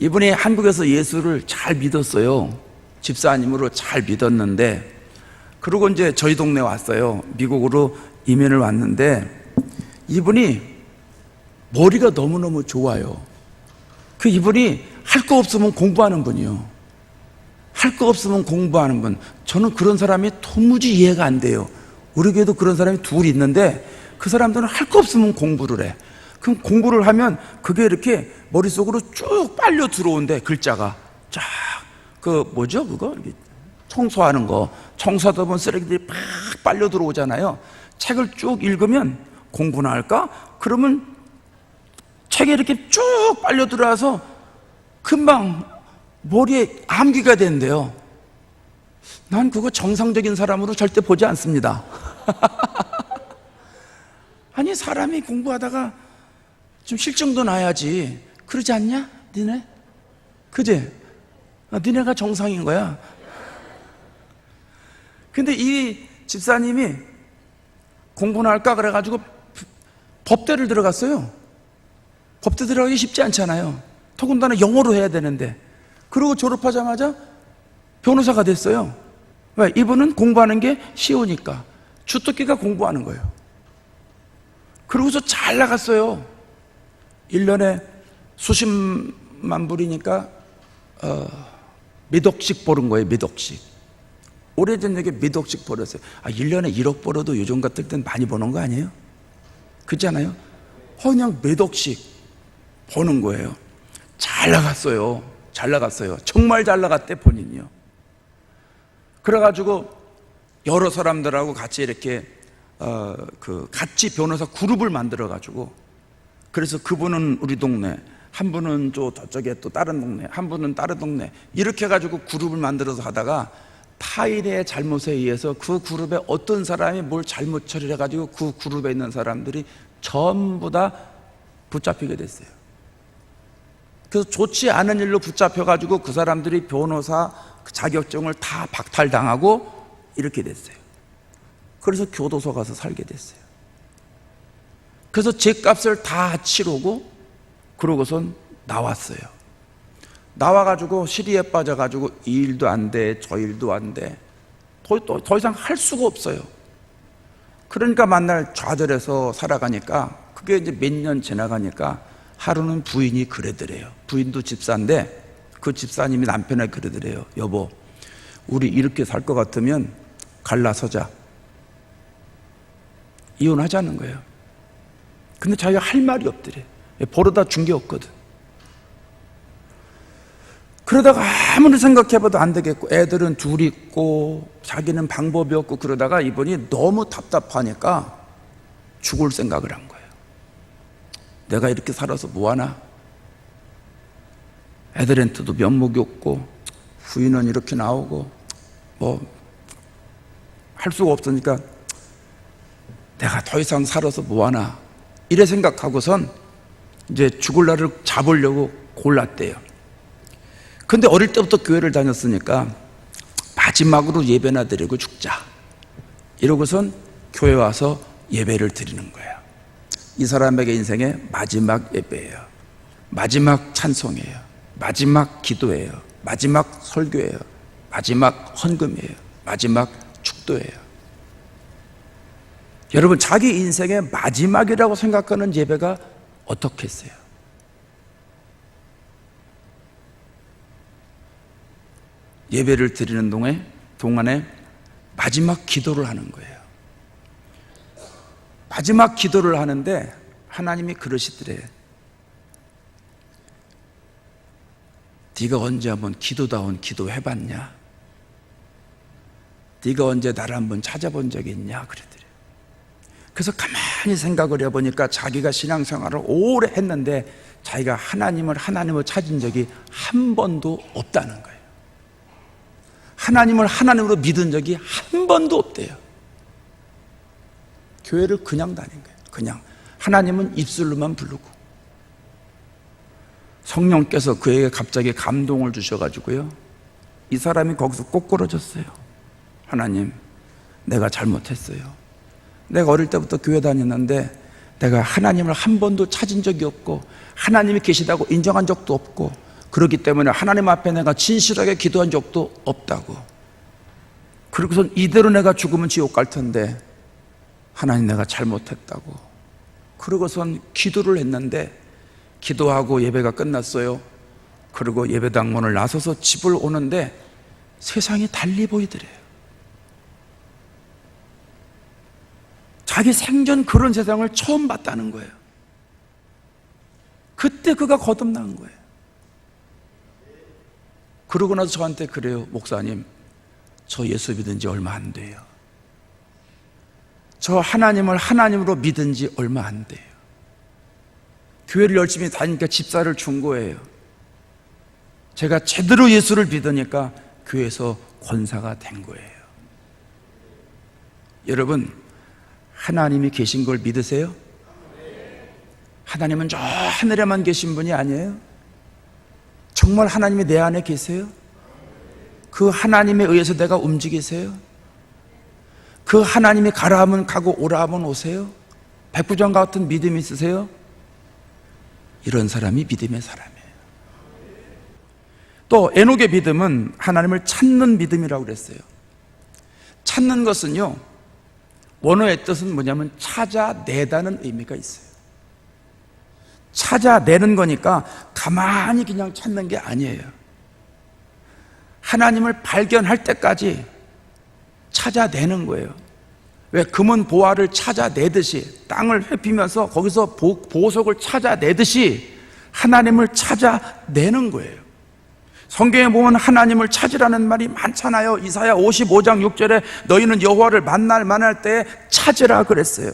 이분이 한국에서 예수를 잘 믿었어요. 집사님으로 잘 믿었는데, 그리고 이제 저희 동네 왔어요. 미국으로 이민을 왔는데 이분이 머리가 너무너무 좋아요. 그 이분이 할 거 없으면 공부하는 분이요. 할 거 없으면 공부하는 분. 저는 그런 사람이 도무지 이해가 안 돼요. 우리 교회도 그런 사람이 둘 있는데 그 사람들은 할 거 없으면 공부를 해. 그럼 공부를 하면 그게 이렇게 머릿속으로 쭉 빨려 들어온대. 글자가 쫙. 뭐죠 그거? 청소하는 거. 청소하다 보면 쓰레기들이 팍 빨려 들어오잖아요. 책을 쭉 읽으면 공부나 할까? 그러면 책에 이렇게 쭉 빨려 들어와서 금방 머리에 암기가 된대요. 난 그거 정상적인 사람으로 절대 보지 않습니다. 아니, 사람이 공부하다가 좀 실증도 나야지. 그러지 않냐? 니네? 그지? 니네가 정상인 거야. 근데 이 집사님이 공부나 할까 그래가지고 법대를 들어갔어요. 법대 들어가기 쉽지 않잖아요. 더군다나 영어로 해야 되는데. 그리고 졸업하자마자 변호사가 됐어요. 왜? 이분은 공부하는 게 쉬우니까. 주특기가 공부하는 거예요. 그러고서 잘 나갔어요. 1년에 수십만 불이니까 몇 억씩 버는 거예요. 몇 억씩. 오래전 얘기 몇 억씩 벌었어요. 1년에 1억 벌어도 요즘 같을 땐 많이 버는 거 아니에요? 그렇지 않아요? 그냥 몇 억씩 버는 거예요. 잘 나갔어요. 잘 나갔어요. 정말 잘 나갔대, 본인이요. 그래가지고 여러 사람들하고 같이 이렇게 같이 변호사 그룹을 만들어가지고, 그래서 그분은 우리 동네, 한 분은 저쪽에 또 다른 동네, 한 분은 다른 동네, 이렇게 해가지고 그룹을 만들어서 하다가 타인의 잘못에 의해서 그 그룹에 어떤 사람이 뭘 잘못 처리해가지고 그 그룹에 있는 사람들이 전부 다 붙잡히게 됐어요. 그래서 좋지 않은 일로 붙잡혀가지고 그 사람들이 변호사 자격증을 다 박탈당하고 이렇게 됐어요. 그래서 교도소 가서 살게 됐어요. 그래서 죗값을 다 치르고 그러고선 나왔어요. 나와가지고 시리에 빠져가지고 이 일도 안 돼, 저 일도 안 돼. 더 이상 할 수가 없어요. 그러니까 만날 좌절해서 살아가니까, 그게 이제 몇 년 지나가니까 하루는 부인이 그러더래요. 부인도 집사인데 그 집사님이 남편에게 그러더래요. 여보, 우리 이렇게 살 것 같으면 갈라서자. 이혼하자는 거예요. 근데 자기가 할 말이 없더래. 벌어다 준 게 없거든. 그러다가 아무리 생각해봐도 안 되겠고, 애들은 둘 있고 자기는 방법이 없고, 그러다가 이분이 너무 답답하니까 죽을 생각을 한 거예요. 내가 이렇게 살아서 뭐하나? 애들한테도 면목이 없고 부인은 이렇게 나오고 뭐 할 수가 없으니까 내가 더 이상 살아서 뭐하나, 이래 생각하고선 이제 죽을 날을 잡으려고 골랐대요. 근데 어릴 때부터 교회를 다녔으니까 마지막으로 예배나 드리고 죽자, 이러고선 교회 와서 예배를 드리는 거예요. 이 사람에게 인생의 마지막 예배예요. 마지막 찬송이에요. 마지막 기도예요. 마지막 설교예요. 마지막 헌금이에요. 마지막 축도예요. 여러분, 자기 인생의 마지막이라고 생각하는 예배가 어떻겠어요? 예배를 드리는 동안에 마지막 기도를 하는 거예요. 마지막 기도를 하는데 하나님이 그러시더래. 네가 언제 한번 기도다운 기도 해봤냐? 네가 언제 나를 한번 찾아본 적이 있냐? 그러더래. 그래서 가만히 생각을 해보니까 자기가 신앙생활을 오래 했는데 자기가 하나님을 찾은 적이 한 번도 없다는 거예요. 하나님을 하나님으로 믿은 적이 한 번도 없대요. 교회를 그냥 다닌 거예요. 그냥 하나님은 입술로만 부르고. 성령께서 그에게 갑자기 감동을 주셔가지고요, 이 사람이 거기서 꼬꾸러졌어요. 하나님, 내가 잘못했어요. 내가 어릴 때부터 교회 다녔는데 내가 하나님을 한 번도 찾은 적이 없고 하나님이 계시다고 인정한 적도 없고, 그렇기 때문에 하나님 앞에 내가 진실하게 기도한 적도 없다고. 그리고선 이대로 내가 죽으면 지옥 갈 텐데 하나님, 내가 잘못했다고. 그러고선 기도를 했는데 기도하고 예배가 끝났어요. 그리고 예배당 문을 나서서 집을 오는데 세상이 달리 보이더래요. 자기 생전 그런 세상을 처음 봤다는 거예요. 그때 그가 거듭난 거예요. 그러고 나서 저한테 그래요. 목사님, 저 예수 믿은 지 얼마 안 돼요. 저 하나님을 하나님으로 믿은 지 얼마 안 돼요. 교회를 열심히 다니니까 집사를 준 거예요. 제가 제대로 예수를 믿으니까 교회에서 권사가 된 거예요. 여러분, 하나님이 계신 걸 믿으세요? 하나님은 저 하늘에만 계신 분이 아니에요? 정말 하나님이 내 안에 계세요? 그 하나님에 의해서 내가 움직이세요? 그 하나님이 가라 하면 가고 오라 하면 오세요? 백부장과 같은 믿음이 있으세요? 이런 사람이 믿음의 사람이에요. 또 에녹의 믿음은 하나님을 찾는 믿음이라고 그랬어요. 찾는 것은요, 원어의 뜻은 뭐냐면 찾아내다는 의미가 있어요. 찾아내는 거니까 가만히 그냥 찾는 게 아니에요. 하나님을 발견할 때까지 찾아내는 거예요. 왜 금은 보화를 찾아내듯이, 땅을 회피면서 거기서 보석을 찾아내듯이 하나님을 찾아내는 거예요. 성경에 보면 하나님을 찾으라는 말이 많잖아요. 이사야 55장 6절에 너희는 여호와를 만날 때 찾으라 그랬어요.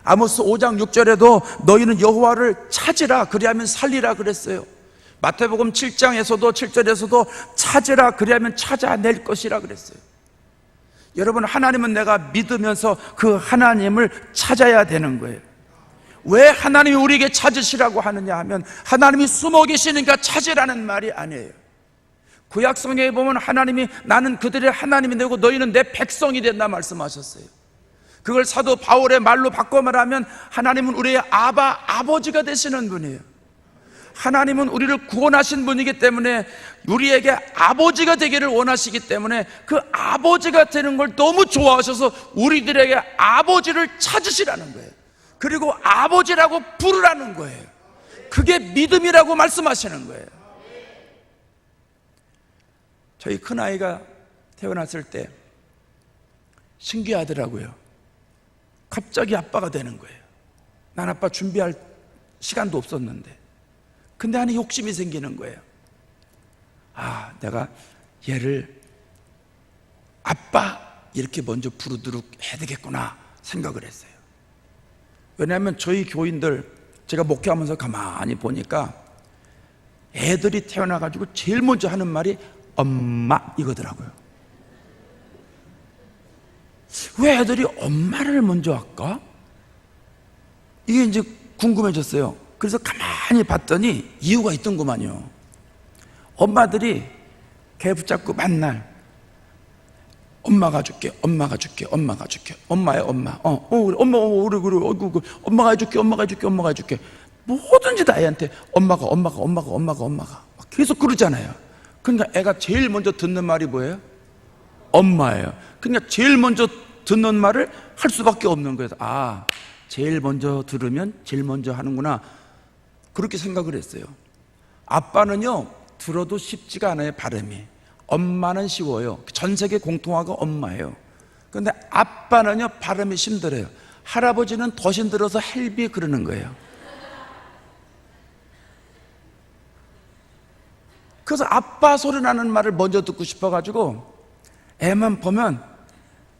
아모스 5장 6절에도 너희는 여호와를 찾으라 그리하면 살리라 그랬어요. 마태복음 7절에서도 찾으라 그리하면 찾아낼 것이라 그랬어요. 여러분, 하나님은 내가 믿으면서 그 하나님을 찾아야 되는 거예요. 왜 하나님이 우리에게 찾으시라고 하느냐 하면 하나님이 숨어 계시니까 찾으라는 말이 아니에요. 구약성경에 보면 하나님이 나는 그들의 하나님이 되고 너희는 내 백성이 된다 말씀하셨어요. 그걸 사도 바울의 말로 바꿔 말하면 하나님은 우리의 아버지가 되시는 분이에요. 하나님은 우리를 구원하신 분이기 때문에 우리에게 아버지가 되기를 원하시기 때문에 그 아버지가 되는 걸 너무 좋아하셔서 우리들에게 아버지를 찾으시라는 거예요. 그리고 아버지라고 부르라는 거예요. 그게 믿음이라고 말씀하시는 거예요. 저희 큰아이가 태어났을 때 신기하더라고요. 갑자기 아빠가 되는 거예요. 난 아빠 준비할 시간도 없었는데. 근데 안에 욕심이 생기는 거예요. 내가 얘를 아빠 이렇게 먼저 부르도록 해야 되겠구나 생각을 했어요. 왜냐하면 저희 교인들 제가 목회하면서 가만히 보니까 애들이 태어나가지고 제일 먼저 하는 말이 엄마 이거더라고요. 왜 애들이 엄마를 먼저 할까? 이게 이제 궁금해졌어요. 그래서 가만히 봤더니 이유가 있던구만요. 엄마들이 개 붙잡고 맨날 엄마가 줄게, 엄마가 줄게, 엄마가 줄게, 엄마야 엄마, 그래, 엄마, 그래, 엄마가 해줄게, 엄마가 해줄게, 엄마가 해줄게. 뭐든지 다 애한테 엄마가 계속 그러잖아요. 그러니까 애가 제일 먼저 듣는 말이 뭐예요? 엄마예요. 그러니까 제일 먼저 듣는 말을 할 수밖에 없는 거예요. 제일 먼저 들으면 제일 먼저 하는구나, 그렇게 생각을 했어요. 아빠는요 들어도 쉽지가 않아요. 발음이. 엄마는 쉬워요. 전 세계 공통어가 엄마예요. 그런데 아빠는요 발음이 힘들어요. 할아버지는 더 힘들어서 헬비 그러는 거예요. 그래서 아빠 소리 나는 말을 먼저 듣고 싶어가지고 애만 보면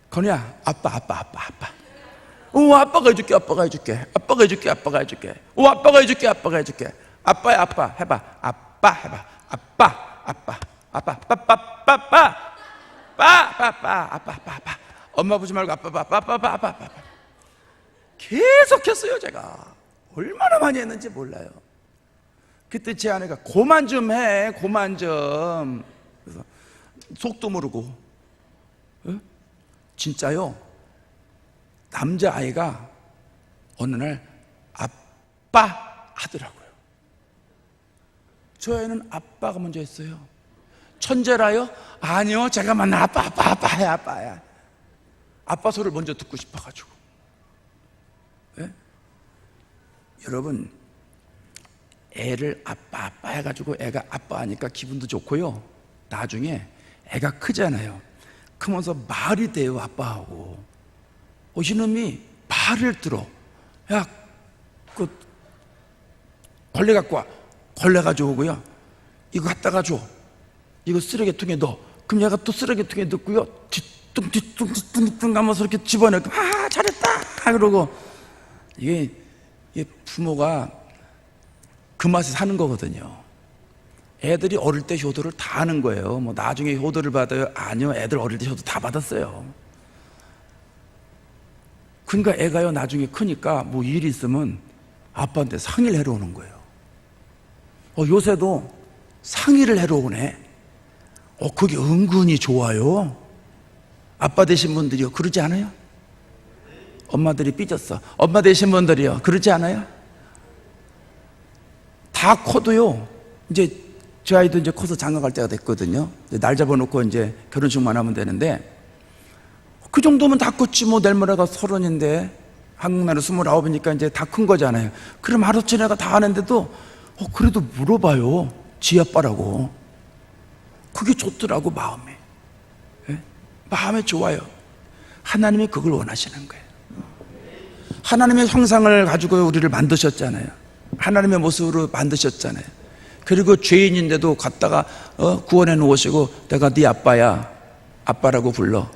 건우야 아빠 아빠가 해줄게, 아빠가 해줄게, 아빠가 해줄게, 아빠가 해줄게, 아빠가 해줄게, 아빠가 해줄게. 아빠야 아빠 해봐, 아빠 해봐, 아빠 아빠 엄마 보지 말고 아빠 계속 했어요. 제가 얼마나 많이 했는지 몰라요. 그때 제 아내가 고만 좀 해, 고만 좀. 그래서 속도 모르고 진짜요 남자아이가 어느 날 아빠 하더라고요. 저 애는 아빠가 먼저 했어요. 천재라요? 아니요, 제가 만난 아빠야. 아빠 소리를 먼저 듣고 싶어가지고. 네? 여러분, 애를 아빠 해가지고 애가 아빠 하니까 기분도 좋고요. 나중에 애가 크잖아요. 크면서 말이 돼요, 아빠하고. 이놈이 말을 들어. 야, 걸레 갖고 와. 걸레 가져오고요. 이거 갖다가 줘. 이거 쓰레기통에 넣어. 그럼 얘가 또 쓰레기통에 넣고요. 뒤뚱 가면서 이렇게 집어넣고, 잘했다! 그러고. 이게 부모가 그 맛에 사는 거거든요. 애들이 어릴 때 효도를 다 하는 거예요. 뭐 나중에 효도를 받아요? 아니요, 애들 어릴 때 효도 다 받았어요. 그러니까 애가요 나중에 크니까 뭐 일이 있으면 아빠한테 상의를 해러 오는 거예요. 요새도 상의를 해러 오네. 그게 은근히 좋아요. 아빠 되신 분들이요 그러지 않아요? 엄마들이 삐졌어. 엄마 되신 분들이요 그러지 않아요? 다 커도요, 이제 제 아이도 이제 커서 장가갈 때가 됐거든요. 날 잡아놓고 이제 결혼식만 하면 되는데, 그 정도면 다 컸지 뭐. 내일 모레가 30인데 한국 나이로 29이니까 이제 다 큰 거잖아요. 그럼 하루 지내가 다 하는데도 그래도 물어봐요, 지 아빠라고. 그게 좋더라고, 마음에. 예? 마음에 좋아요. 하나님이 그걸 원하시는 거예요. 하나님의 형상을 가지고 우리를 만드셨잖아요. 하나님의 모습으로 만드셨잖아요. 그리고 죄인인데도 갖다가 구원해 놓으시고, 내가 네 아빠야, 아빠라고 불러.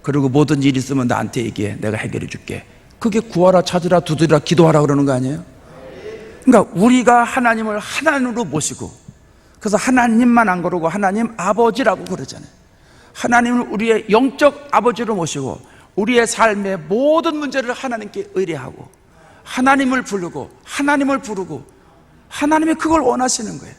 그리고 모든 일 있으면 나한테 얘기해, 내가 해결해 줄게. 그게 구하라, 찾으라, 두드리라, 기도하라 그러는 거 아니에요? 그러니까 우리가 하나님을 하나님으로 모시고, 그래서 하나님만 안 그러고 하나님 아버지라고 그러잖아요. 하나님을 우리의 영적 아버지로 모시고, 우리의 삶의 모든 문제를 하나님께 의뢰하고, 하나님을 부르고, 하나님을 부르고, 하나님이 그걸 원하시는 거예요.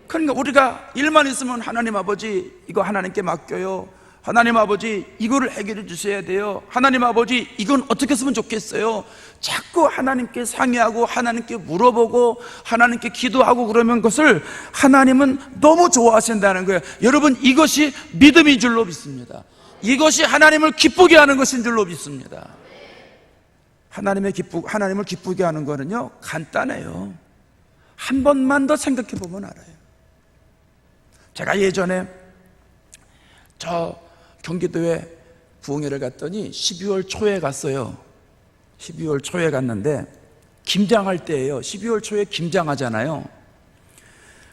그러니까 우리가 일만 있으면 하나님 아버지 이거 하나님께 맡겨요. 하나님 아버지 이거를 해결해 주셔야 돼요. 하나님 아버지 이건 어떻게 했으면 좋겠어요. 자꾸 하나님께 상의하고 하나님께 물어보고 하나님께 기도하고 그러면 그것을 하나님은 너무 좋아하신다는 거예요. 여러분, 이것이 믿음인 줄로 믿습니다. 이것이 하나님을 기쁘게 하는 것인 줄로 믿습니다. 하나님을 기쁘게 하는 거는요 간단해요. 한 번만 더 생각해 보면 알아요. 제가 예전에 저 경기도에 부흥회를 갔더니 12월 초에 갔어요. 12월 초에 갔는데 김장할 때예요. 12월 초에 김장하잖아요.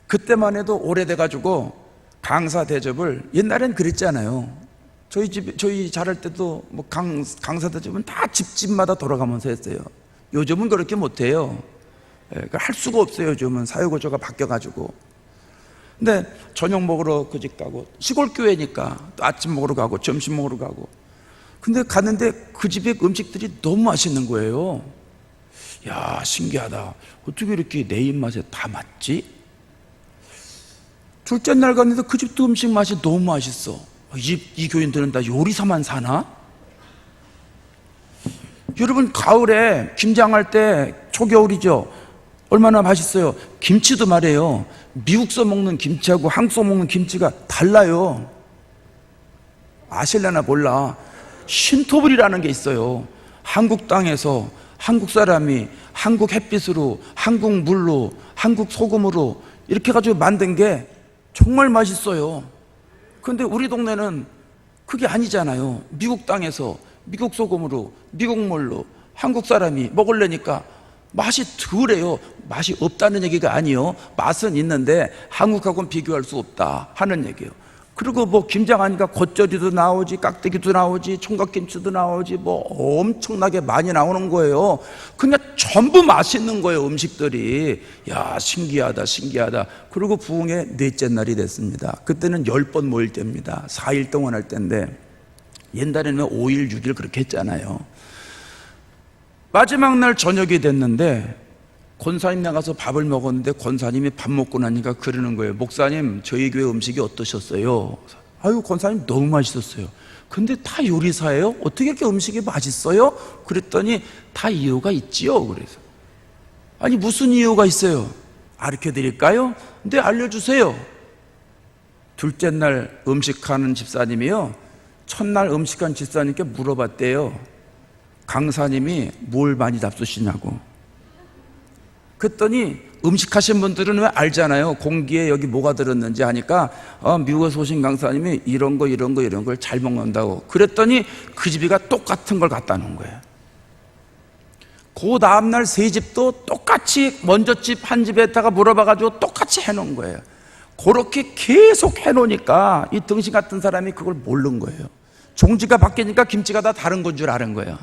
그때만 해도 오래돼가지고 강사 대접을 옛날엔 그랬잖아요. 저희 자랄 때도 뭐 강사 대접은 다 집집마다 돌아가면서 했어요. 요즘은 그렇게 못해요. 할 수가 없어요. 요즘은 사회구조가 바뀌어가지고. 근데 저녁 먹으러 그 집 가고, 시골 교회니까 또 아침 먹으러 가고 점심 먹으러 가고. 근데 갔는데 그 집의 음식들이 너무 맛있는 거예요. 야, 신기하다. 어떻게 이렇게 내 입맛에 다 맞지? 둘째 날 갔는데 그 집도 음식 맛이 너무 맛있어. 이 교인들은 다 요리사만 사나? 여러분, 가을에 김장할 때 초겨울이죠. 얼마나 맛있어요. 김치도 말이에요. 미국서 먹는 김치하고 한국서 먹는 김치가 달라요. 아실려나 몰라. 신토불이라는 게 있어요. 한국 땅에서 한국 사람이 한국 햇빛으로, 한국 물로, 한국 소금으로 이렇게 가지고 만든 게 정말 맛있어요. 그런데 우리 동네는 그게 아니잖아요. 미국 땅에서 미국 소금으로, 미국 물로 한국 사람이 먹으려니까 맛이 덜해요. 맛이 없다는 얘기가 아니에요. 맛은 있는데 한국하고는 비교할 수 없다 하는 얘기예요. 그리고 뭐 김장하니까 겉절이도 나오지, 깍두기도 나오지, 총각김치도 나오지, 뭐 엄청나게 많이 나오는 거예요. 그냥 전부 맛있는 거예요, 음식들이. 야, 신기하다, 신기하다. 그리고 부흥의 넷째 날이 됐습니다. 그때는 10번 모일 때입니다. 4일 동안 할 때인데, 옛날에는 5일, 6일 그렇게 했잖아요. 마지막 날 저녁이 됐는데 권사님 나가서 밥을 먹었는데 권사님이 밥 먹고 나니까 그러는 거예요. 목사님, 저희 교회 음식이 어떠셨어요? 아유, 권사님 너무 맛있었어요. 근데 다 요리사예요? 어떻게 이렇게 음식이 맛있어요? 그랬더니 다 이유가 있지요. 그래서 아니, 무슨 이유가 있어요? 가르쳐 드릴까요? 네, 알려주세요. 둘째 날 음식하는 집사님이요, 첫날 음식한 집사님께 물어봤대요. 강사님이 뭘 많이 잡수시냐고. 그랬더니 음식하신 분들은 왜 알잖아요. 공기에 여기 뭐가 들었는지 하니까 미국에서 오신 강사님이 이런 걸 잘 먹는다고. 그랬더니 그 집이가 똑같은 걸 갖다 놓은 거예요. 그 다음날 세 집도 똑같이 먼저 집 한 집에다가 물어봐가지고 똑같이 해놓은 거예요. 그렇게 계속 해놓으니까 이 등신 같은 사람이 그걸 모르는 거예요. 종지가 바뀌니까 김치가 다 다른 건 줄 아는 거예요.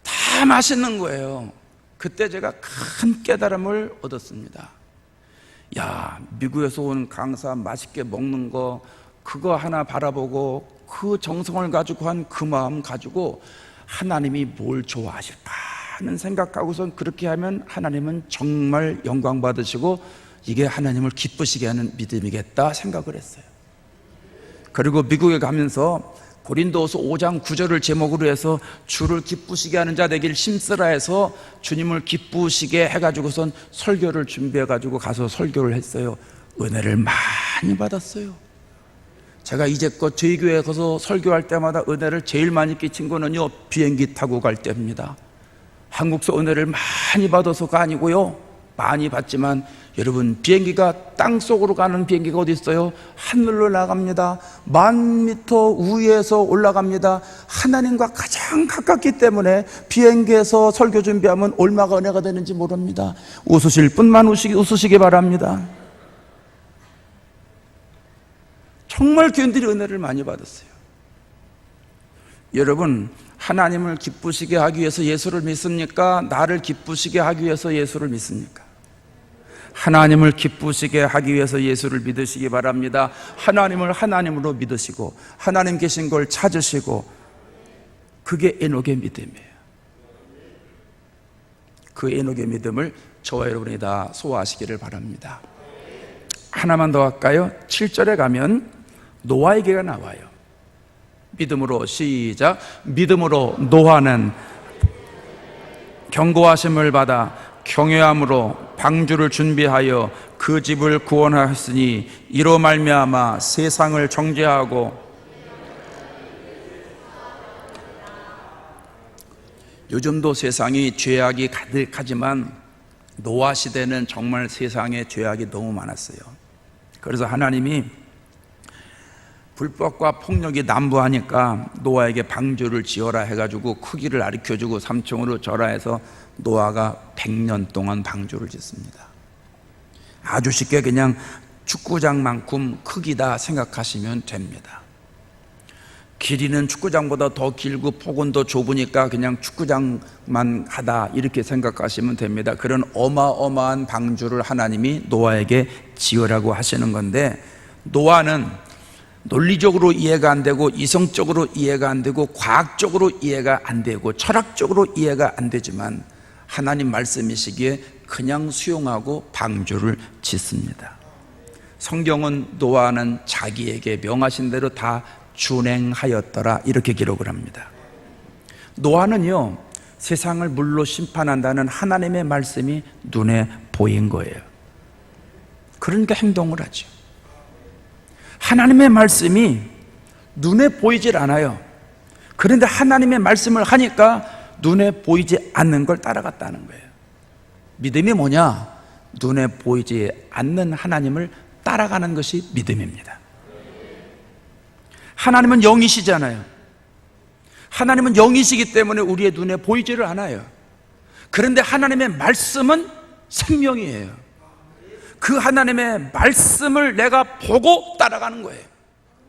다 맛있는 거예요. 그때 제가 큰 깨달음을 얻었습니다. 야, 미국에서 온 강사 맛있게 먹는 거, 그거 하나 바라보고 그 정성을 가지고 한 그 마음 가지고 하나님이 뭘 좋아하실까 하는 생각하고선 그렇게 하면 하나님은 정말 영광 받으시고 이게 하나님을 기쁘시게 하는 믿음이겠다 생각을 했어요. 그리고 미국에 가면서 고린도후서 5장 9절을 제목으로 해서 주를 기쁘시게 하는 자 되길 힘쓰라 해서 주님을 기쁘시게 해가지고선 설교를 준비해가지고 가서 설교를 했어요. 은혜를 많이 받았어요. 제가 이제껏 저희 교회에 가서 설교할 때마다 은혜를 제일 많이 끼친 거는요, 비행기 타고 갈 때입니다. 한국서 은혜를 많이 받아서가 아니고요, 많이 받지만 여러분, 비행기가 땅속으로 가는 비행기가 어디 있어요? 하늘로 나갑니다. 10,000m 위에서 올라갑니다. 하나님과 가장 가깝기 때문에 비행기에서 설교 준비하면 얼마가 은혜가 되는지 모릅니다. 웃으실 분만 웃으시기 바랍니다. 정말 교인들이 은혜를 많이 받았어요. 여러분, 하나님을 기쁘시게 하기 위해서 예수를 믿습니까? 나를 기쁘시게 하기 위해서 예수를 믿습니까? 하나님을 기쁘시게 하기 위해서 예수를 믿으시기 바랍니다. 하나님을 하나님으로 믿으시고 하나님 계신 걸 찾으시고, 그게 에녹의 믿음이에요. 그 에녹의 믿음을 저와 여러분이 다 소화하시기를 바랍니다. 하나만 더 할까요? 7절에 가면 노아에게가 나와요. 믿음으로, 시작. 믿음으로 노아는 경고하심을 받아 경외함으로 방주를 준비하여 그 집을 구원하였으니 이로 말미암아 세상을 정죄하고. 요즘도 세상이 죄악이 가득하지만 노아 시대는 정말 세상에 죄악이 너무 많았어요. 그래서 하나님이 불법과 폭력이 난무하니까 노아에게 방주를 지어라 해가지고 크기를 가르쳐주고 3층으로 절하해서 노아가 100년 동안 방주를 짓습니다. 아주 쉽게 그냥 축구장만큼 크기다 생각하시면 됩니다. 길이는 축구장보다 더 길고 폭은 더 좁으니까 그냥 축구장만 하다 이렇게 생각하시면 됩니다. 그런 어마어마한 방주를 하나님이 노아에게 지으라고 하시는 건데, 노아는 논리적으로 이해가 안 되고 이성적으로 이해가 안 되고 과학적으로 이해가 안 되고 철학적으로 이해가 안 되지만 하나님 말씀이시기에 그냥 수용하고 방주를 짓습니다. 성경은 노아는 자기에게 명하신 대로 다 준행하였더라 이렇게 기록을 합니다. 노아는요, 세상을 물로 심판한다는 하나님의 말씀이 눈에 보인 거예요. 그러니까 행동을 하죠. 하나님의 말씀이 눈에 보이질 않아요. 그런데 하나님의 말씀을 하니까 눈에 보이지 않는 걸 따라갔다는 거예요. 믿음이 뭐냐? 눈에 보이지 않는 하나님을 따라가는 것이 믿음입니다. 하나님은 영이시잖아요. 하나님은 영이시기 때문에 우리의 눈에 보이지를 않아요. 그런데 하나님의 말씀은 생명이에요. 그 하나님의 말씀을 내가 보고 따라가는 거예요.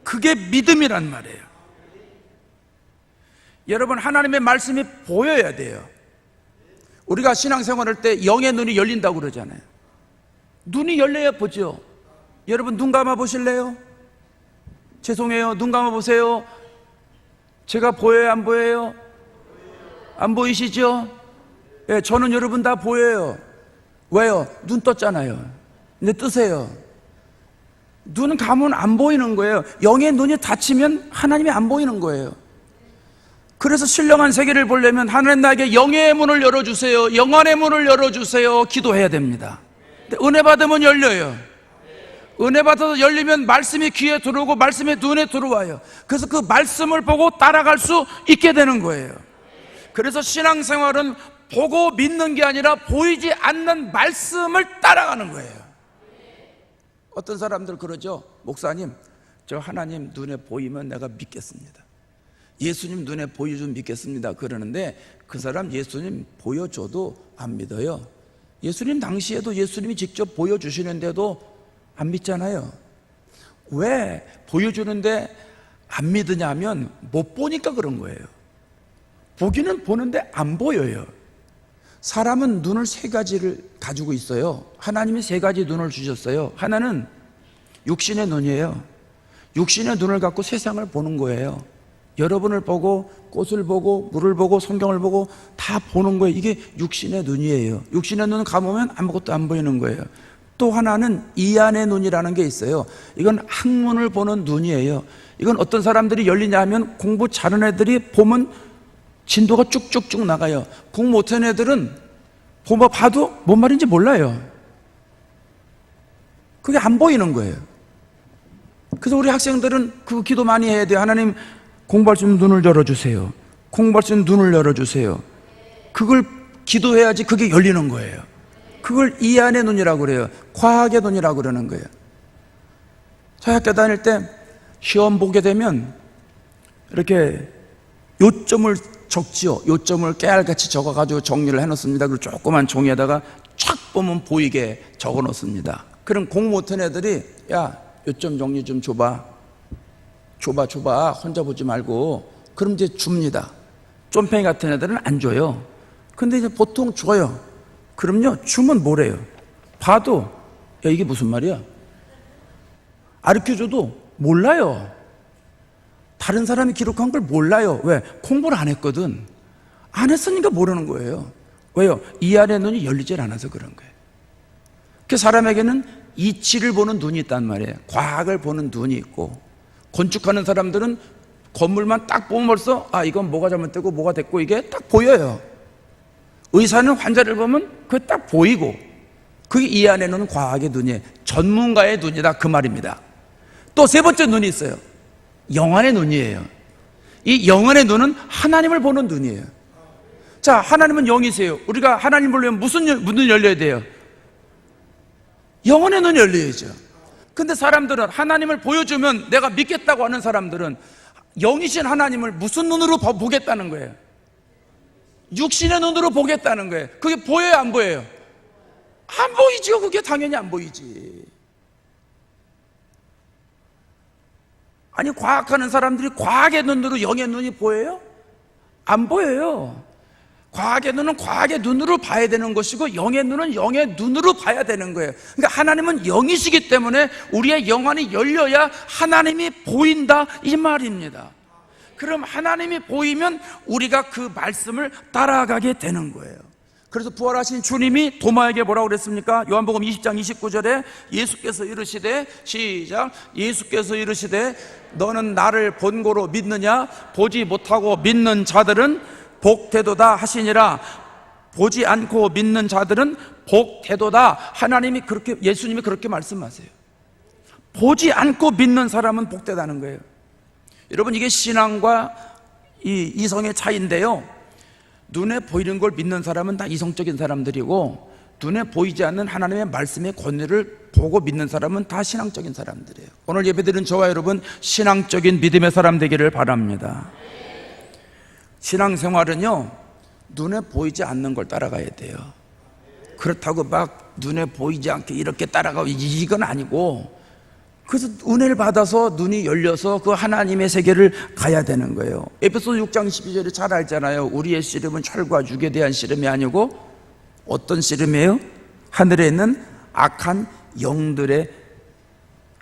그게 믿음이란 말이에요. 여러분, 하나님의 말씀이 보여야 돼요. 우리가 신앙생활할 때 영의 눈이 열린다고 그러잖아요. 눈이 열려야 보죠. 여러분, 눈 감아 보실래요? 죄송해요, 눈 감아 보세요. 제가 보여요, 안 보여요? 안 보이시죠? 예, 저는 여러분 다 보여요. 왜요? 눈 떴잖아요. 근데 뜨세요. 눈 감으면 안 보이는 거예요. 영의 눈이 닫히면 하나님이 안 보이는 거예요. 그래서 신령한 세계를 보려면 하나님 나에게 영의 문을 열어주세요, 영안의 문을 열어주세요 기도해야 됩니다. 근데 은혜 받으면 열려요. 은혜 받아서 열리면 말씀이 귀에 들어오고 말씀이 눈에 들어와요. 그래서 그 말씀을 보고 따라갈 수 있게 되는 거예요. 그래서 신앙생활은 보고 믿는 게 아니라 보이지 않는 말씀을 따라가는 거예요. 어떤 사람들 그러죠. 목사님, 저 하나님 눈에 보이면 내가 믿겠습니다. 예수님 눈에 보여주면 믿겠습니다 그러는데, 그 사람 예수님 보여줘도 안 믿어요. 예수님 당시에도 예수님이 직접 보여주시는데도 안 믿잖아요. 왜 보여주는데 안 믿으냐면 못 보니까 그런 거예요. 보기는 보는데 안 보여요. 사람은 눈을 세 가지를 가지고 있어요. 하나님이 세 가지 눈을 주셨어요. 하나는 육신의 눈이에요. 육신의 눈을 갖고 세상을 보는 거예요. 여러분을 보고 꽃을 보고 물을 보고 성경을 보고 다 보는 거예요. 이게 육신의 눈이에요. 육신의 눈을 감으면 아무것도 안 보이는 거예요. 또 하나는 이안의 눈이라는 게 있어요. 이건 학문을 보는 눈이에요. 이건 어떤 사람들이 열리냐 하면 공부 잘하는 애들이 보면 진도가 쭉쭉쭉 나가요. 공부 못하는 애들은 봐도 뭔 말인지 몰라요. 그게 안 보이는 거예요. 그래서 우리 학생들은 그 기도 많이 해야 돼요. 하나님, 공부할 수 있는 눈을 열어주세요. 공부할 수 있는 눈을 열어주세요. 그걸 기도해야지 그게 열리는 거예요. 그걸 이안의 눈이라고 그래요. 과학의 눈이라고 그러는 거예요. 저희 학교 다닐 때 시험 보게 되면 이렇게 요점을 적지요. 요점을 깨알같이 적어가지고 정리를 해놓습니다. 그리고 조그만 종이에다가 촥 보면 보이게 적어 놓습니다. 그럼 공 못한 애들이 야, 요점 정리 좀 줘봐. 줘봐. 혼자 보지 말고. 그럼 이제 줍니다. 쫌팽이 같은 애들은 안 줘요. 근데 이제 보통 줘요. 그럼요, 주면 뭐래요? 봐도 야, 이게 무슨 말이야? 가르쳐줘도 몰라요. 다른 사람이 기록한 걸 몰라요. 왜? 공부를 안 했거든. 안 했으니까 모르는 거예요. 왜요? 이 안의 눈이 열리질 않아서 그런 거예요. 그 사람에게는 이치를 보는 눈이 있단 말이에요. 과학을 보는 눈이 있고, 건축하는 사람들은 건물만 딱 보면 벌써 이건 뭐가 잘못되고 뭐가 됐고 이게 딱 보여요. 의사는 환자를 보면 그게 딱 보이고, 그게 이 안에 눈은 과학의 눈이에요. 전문가의 눈이다 그 말입니다. 또 세 번째 눈이 있어요. 영안의 눈이에요. 이 영안의 눈은 하나님을 보는 눈이에요. 자, 하나님은 영이세요. 우리가 하나님 보려면 무슨 눈이 열려야 돼요? 영안의 눈이 열려야죠. 근데 사람들은 하나님을 보여주면 내가 믿겠다고 하는 사람들은 영이신 하나님을 무슨 눈으로 보겠다는 거예요? 육신의 눈으로 보겠다는 거예요. 그게 보여요, 안 보여요? 안 보이죠. 그게 당연히 안 보이지. 아니, 과학하는 사람들이 과학의 눈으로 영의 눈이 보여요? 안 보여요. 과학의 눈은 과학의 눈으로 봐야 되는 것이고, 영의 눈은 영의 눈으로 봐야 되는 거예요. 그러니까 하나님은 영이시기 때문에 우리의 영안이 열려야 하나님이 보인다, 이 말입니다. 그럼 하나님이 보이면 우리가 그 말씀을 따라가게 되는 거예요. 그래서 부활하신 주님이 도마에게 뭐라고 그랬습니까? 요한복음 20장 29절에 예수께서 이르시되, 시작, 예수께서 이르시되 너는 나를 본고로 믿느냐? 보지 못하고 믿는 자들은 복되도다 하시니라. 보지 않고 믿는 자들은 복되도다. 하나님이 그렇게, 예수님이 그렇게 말씀하세요. 보지 않고 믿는 사람은 복되다는 거예요. 여러분, 이게 신앙과 이 이성의 차이인데요, 눈에 보이는 걸 믿는 사람은 다 이성적인 사람들이고, 눈에 보이지 않는 하나님의 말씀의 권위를 보고 믿는 사람은 다 신앙적인 사람들이에요. 오늘 예배드린 저와 여러분, 신앙적인 믿음의 사람 되기를 바랍니다. 신앙생활은요, 눈에 보이지 않는 걸 따라가야 돼요. 그렇다고 막 눈에 보이지 않게 이렇게 따라가고, 이건 아니고, 그래서 은혜를 받아서 눈이 열려서 그 하나님의 세계를 가야 되는 거예요. 에베소서 6장 12절에 잘 알잖아요. 우리의 씨름은 철과 육에 대한 씨름이 아니고 어떤 씨름이에요? 하늘에 있는 악한 영들의,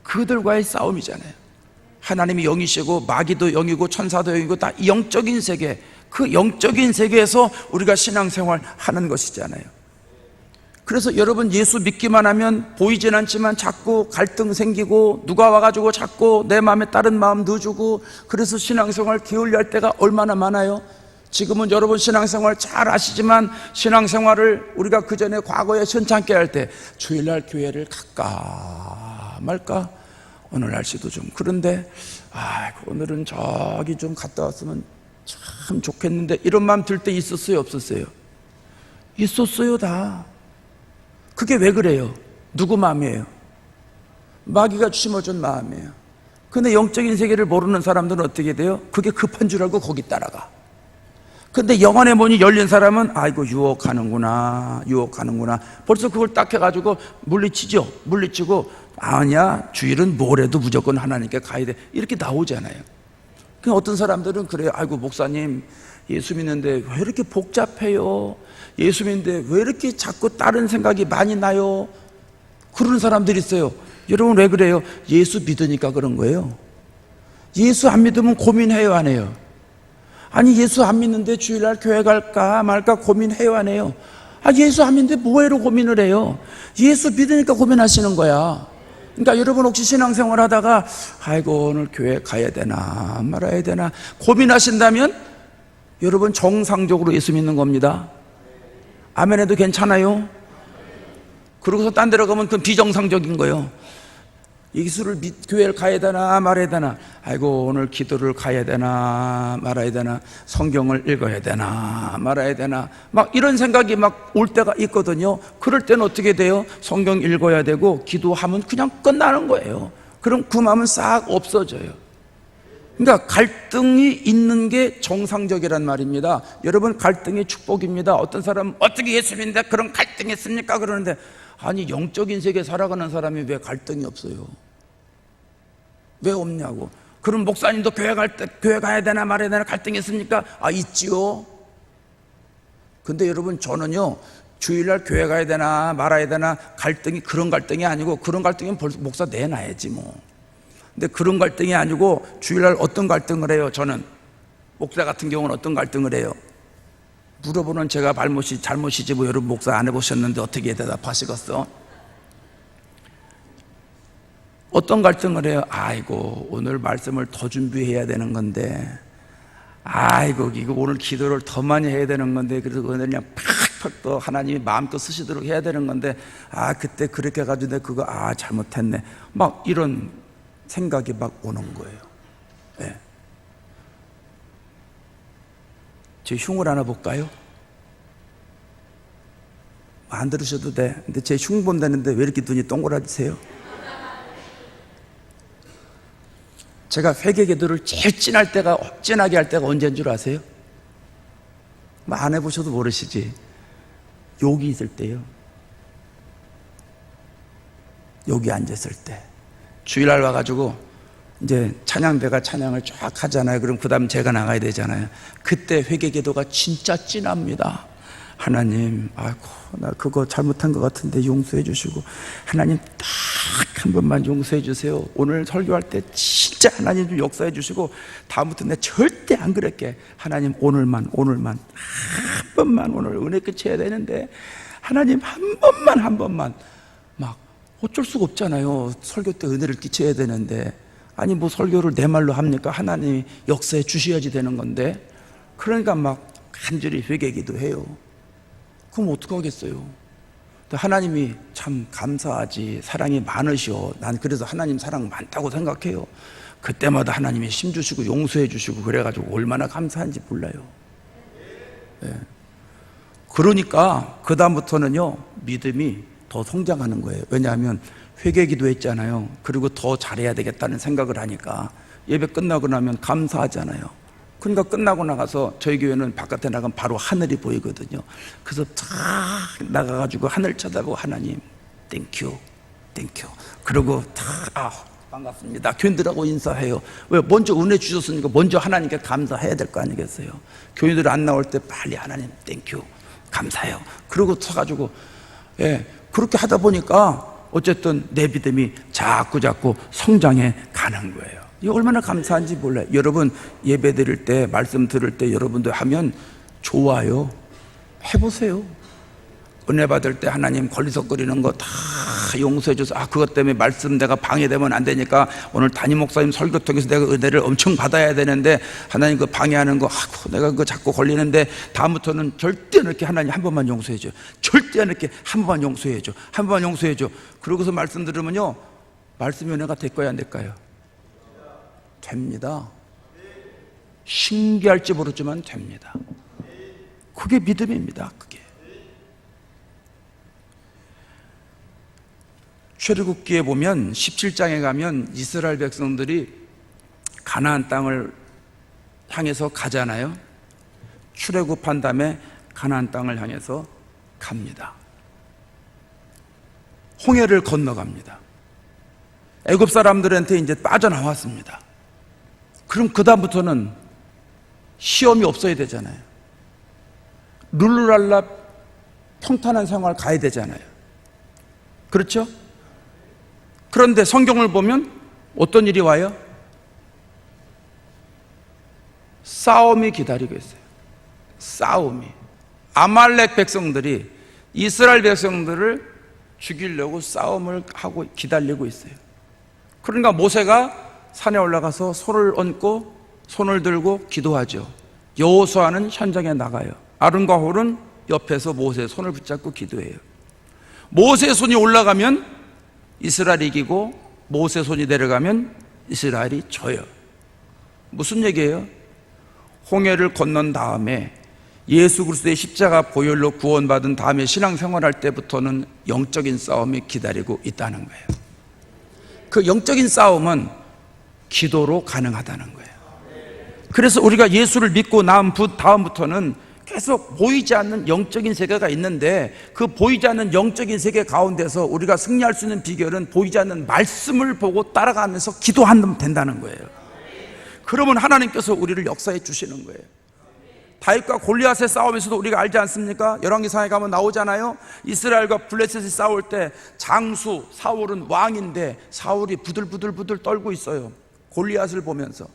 그들과의 싸움이잖아요. 하나님이 영이시고 마귀도 영이고 천사도 영이고 다 영적인 세계, 그 영적인 세계에서 우리가 신앙생활 하는 것이잖아요. 그래서 여러분, 예수 믿기만 하면 보이진 않지만 자꾸 갈등 생기고, 누가 와가지고 자꾸 내 마음에 다른 마음 넣어주고, 그래서 신앙생활 게을리 할 때가 얼마나 많아요. 지금은 여러분 신앙생활 잘 아시지만, 신앙생활을 우리가 그 전에 과거에 현찮게 할 때 주일날 교회를 갈까 말까, 오늘 날씨도 좀 그런데 오늘은 저기 좀 갔다 왔으면 참 좋겠는데, 이런 마음 들 때 있었어요, 없었어요? 있었어요. 다. 그게 왜 그래요? 누구 마음이에요? 마귀가 심어준 마음이에요. 근데 영적인 세계를 모르는 사람들은 어떻게 돼요? 그게 급한 줄 알고 거기 따라가. 근데 영혼의 문이 열린 사람은 아이고, 유혹하는구나, 벌써 그걸 딱 해가지고 물리치죠. 물리치고, 아니야, 주일은 뭐래도 무조건 하나님께 가야 돼, 이렇게 나오잖아요. 그냥 어떤 사람들은 그래요. 아이고, 목사님, 예수 믿는데 왜 이렇게 복잡해요? 예수 믿는데 왜 이렇게 자꾸 다른 생각이 많이 나요? 그러는 사람들이 있어요. 여러분, 왜 그래요? 예수 믿으니까 그런 거예요. 예수 안 믿으면 고민해요, 안 해요? 아니, 예수 안 믿는데 주일날 교회 갈까 말까 고민해요, 안 해요? 예수 안 믿는데 뭐해로 고민을 해요? 예수 믿으니까 고민하시는 거야. 그러니까 여러분, 혹시 신앙생활 하다가 아이고, 오늘 교회 가야 되나 말아야 되나 고민하신다면, 여러분 정상적으로 예수 믿는 겁니다. 아멘 해도 괜찮아요? 그러고서 딴 데로 가면 그건 비정상적인 거예요. 예수를 교회를 가야 되나 말아야 되나, 아이고, 오늘 기도를 가야 되나 말아야 되나, 성경을 읽어야 되나 말아야 되나, 막 이런 생각이 막 올 때가 있거든요. 그럴 때는 어떻게 돼요? 성경 읽어야 되고 기도하면 그냥 끝나는 거예요. 그럼 그 마음은 싹 없어져요. 그러니까 갈등이 있는 게 정상적이란 말입니다. 여러분, 갈등이 축복입니다. 어떤 사람은 어떻게 예수 믿는데 그런 갈등이 있습니까? 그러는데, 아니, 영적인 세계 살아가는 사람이 왜 갈등이 없어요? 왜 없냐고. 그럼 목사님도 교회 가야 되나 말아야 되나 갈등이 있습니까? 있지요. 근데 여러분, 저는요, 주일날 교회 가야 되나 말아야 되나 갈등이 그런 갈등이 아니고, 그런 갈등이면 벌써 목사 내놔야지 뭐. 근데 그런 갈등이 아니고, 주일날 어떤 갈등을 해요? 저는 목사 같은 경우는 어떤 갈등을 해요? 물어보는 제가 잘못이지 뭐. 여러분 목사 안 해보셨는데 어떻게 대답하시겠어? 어떤 갈등을 해요? 아이고, 오늘 말씀을 더 준비해야 되는 건데, 아이고, 이거 오늘 기도를 더 많이 해야 되는 건데, 그래서 그냥 팍팍 또 하나님이 마음껏 쓰시도록 해야 되는 건데, 그때 그렇게 해가지고 내가 그거 잘못했네, 막 이런 생각이 막 오는 거예요. 네. 제 흉을 하나 볼까요? 안 들으셔도 돼. 근데 제 흉 본다는데 왜 이렇게 눈이 동그라지세요? 제가 회개 기도를 제일 진하게 할 때가 언제인 줄 아세요? 안 해보셔도 모르시지. 여기 있을 때요. 여기 앉았을 때. 주일날 와가지고 이제 찬양대가 찬양을 쫙 하잖아요. 그럼 그 다음 제가 나가야 되잖아요. 그때 회개기도가 진짜 진합니다. 하나님, 아이고 나 그거 잘못한 것 같은데 용서해 주시고, 하나님 딱 한 번만 용서해 주세요. 오늘 설교할 때 진짜 하나님 좀 역사해 주시고, 다음부터 내가 절대 안 그럴게. 하나님 오늘만 한 번만 오늘 은혜 끝이어야 되는데, 하나님 한 번만 막 어쩔 수가 없잖아요. 설교 때 은혜를 끼쳐야 되는데, 아니 뭐 설교를 내 말로 합니까? 하나님이 역사해 주셔야지 되는 건데. 그러니까 막 간절히 회개기도 해요. 그럼 어떡하겠어요? 하나님이 참 감사하지, 사랑이 많으시오. 난 그래서 하나님 사랑 많다고 생각해요. 그때마다 하나님이 힘 주시고 용서해 주시고 그래가지고 얼마나 감사한지 몰라요. 네. 그러니까 그 다음부터는요, 믿음이 더 성장하는 거예요. 왜냐하면 회개기도 했잖아요. 그리고 더 잘해야 되겠다는 생각을 하니까 예배 끝나고 나면 감사하잖아요. 그러니까 끝나고 나가서 저희 교회는 바깥에 나가면 바로 하늘이 보이거든요. 그래서 탁 나가가지고 하늘 쳐다보고, 하나님 땡큐 그리고 탁 반갑습니다 교인들하고 인사해요. 왜? 먼저 은혜 주셨으니까 먼저 하나님께 감사해야 될 거 아니겠어요? 교인들 안 나올 때 빨리 하나님 땡큐 감사해요. 그러고 서가지고, 예, 그렇게 하다 보니까 어쨌든 내 믿음이 자꾸 성장해 가는 거예요. 이 얼마나 감사한지 몰라요. 여러분 예배 드릴 때, 말씀 들을 때 여러분들 하면 좋아요. 해보세요. 은혜 받을 때 하나님 걸리적거리는 거 다 용서해 줘서, 그것 때문에 말씀 내가 방해되면 안 되니까 오늘 담임 목사님 설교 통해서 내가 은혜를 엄청 받아야 되는데, 하나님 그 방해하는 거, 내가 그거 자꾸 걸리는데 다음부터는 절대 이렇게 하나님 한 번만 용서해 줘. 절대 이렇게 한 번만 용서해 줘. 한 번만 용서해 줘. 그러고서 말씀 들으면요, 말씀이 은혜가 될 거야 안 될까요? 됩니다. 신기할지 모르지만 됩니다. 그게 믿음입니다. 그게. 출애굽기에 보면 17장에 가면 이스라엘 백성들이 가나안 땅을 향해서 가잖아요. 출애굽한 다음에 가나안 땅을 향해서 갑니다. 홍해를 건너갑니다. 애굽 사람들한테 이제 빠져나왔습니다. 그럼 그 다음부터는 시험이 없어야 되잖아요. 룰루랄라 평탄한 생활 가야 되잖아요. 그렇죠? 그런데 성경을 보면 어떤 일이 와요? 싸움이 기다리고 있어요. 싸움이. 아말렉 백성들이 이스라엘 백성들을 죽이려고 싸움을 하고 기다리고 있어요. 그러니까 모세가 산에 올라가서 손을 얹고 손을 들고 기도하죠. 여호수아는 현장에 나가요. 아론과 홀은 옆에서 모세의 손을 붙잡고 기도해요. 모세의 손이 올라가면 이스라엘이 이기고, 모세의 손이 내려가면 이스라엘이 져요. 무슨 얘기예요? 홍해를 건넌 다음에 예수 그리스도의 십자가 보혈로 구원받은 다음에 신앙생활할 때부터는 영적인 싸움이 기다리고 있다는 거예요. 그 영적인 싸움은 기도로 가능하다는 거예요. 그래서 우리가 예수를 믿고 난 다음부터는 계속 보이지 않는 영적인 세계가 있는데, 그 보이지 않는 영적인 세계 가운데서 우리가 승리할 수 있는 비결은 보이지 않는 말씀을 보고 따라가면서 기도하면 된다는 거예요. 그러면 하나님께서 우리를 역사해 주시는 거예요. 다윗과 골리앗의 싸움에서도 우리가 알지 않습니까? 열왕기상에 가면 나오잖아요. 이스라엘과 블레셋이 싸울 때 장수 사울은 왕인데 사울이 부들부들 떨고 있어요. 골리앗을 보면서.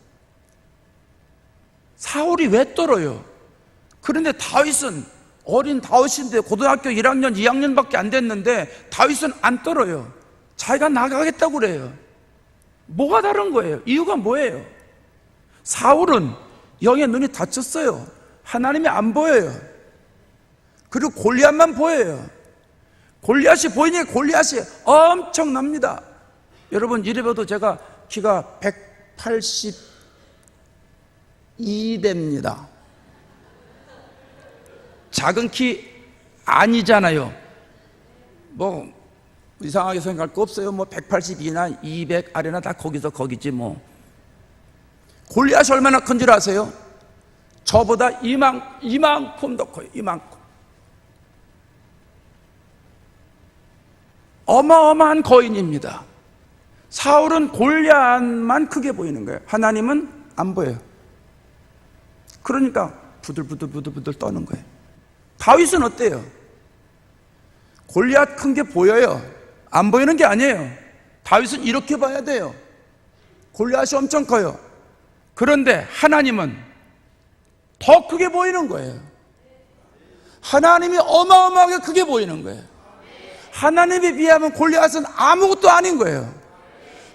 사울이 왜 떨어요? 그런데 다윗은, 어린 다윗인데 고등학교 1학년 2학년밖에 안 됐는데 다윗은 안 떨어요. 자기가 나가겠다고 그래요. 뭐가 다른 거예요? 이유가 뭐예요? 사울은 영의 눈이 닫혔어요. 하나님이 안 보여요. 그리고 골리앗만 보여요. 골리앗이 보이니 골리앗이 엄청납니다. 여러분 이래봬도 제가 키가 182대입니다. 작은 키 아니잖아요. 뭐 이상하게 생각할 거 없어요. 뭐 182나 200 아래나 다 거기서 거기지 뭐. 골리앗이 얼마나 큰 줄 아세요? 저보다 이만큼 더 커요. 이만큼. 어마어마한 거인입니다. 사울은 골리앗만 크게 보이는 거예요. 하나님은 안 보여요. 그러니까 부들부들 떠는 거예요. 다윗은 어때요? 골리앗 큰 게 보여요. 안 보이는 게 아니에요. 다윗은 이렇게 봐야 돼요. 골리앗이 엄청 커요. 그런데 하나님은 더 크게 보이는 거예요. 하나님이 어마어마하게 크게 보이는 거예요. 하나님에 비하면 골리앗은 아무것도 아닌 거예요.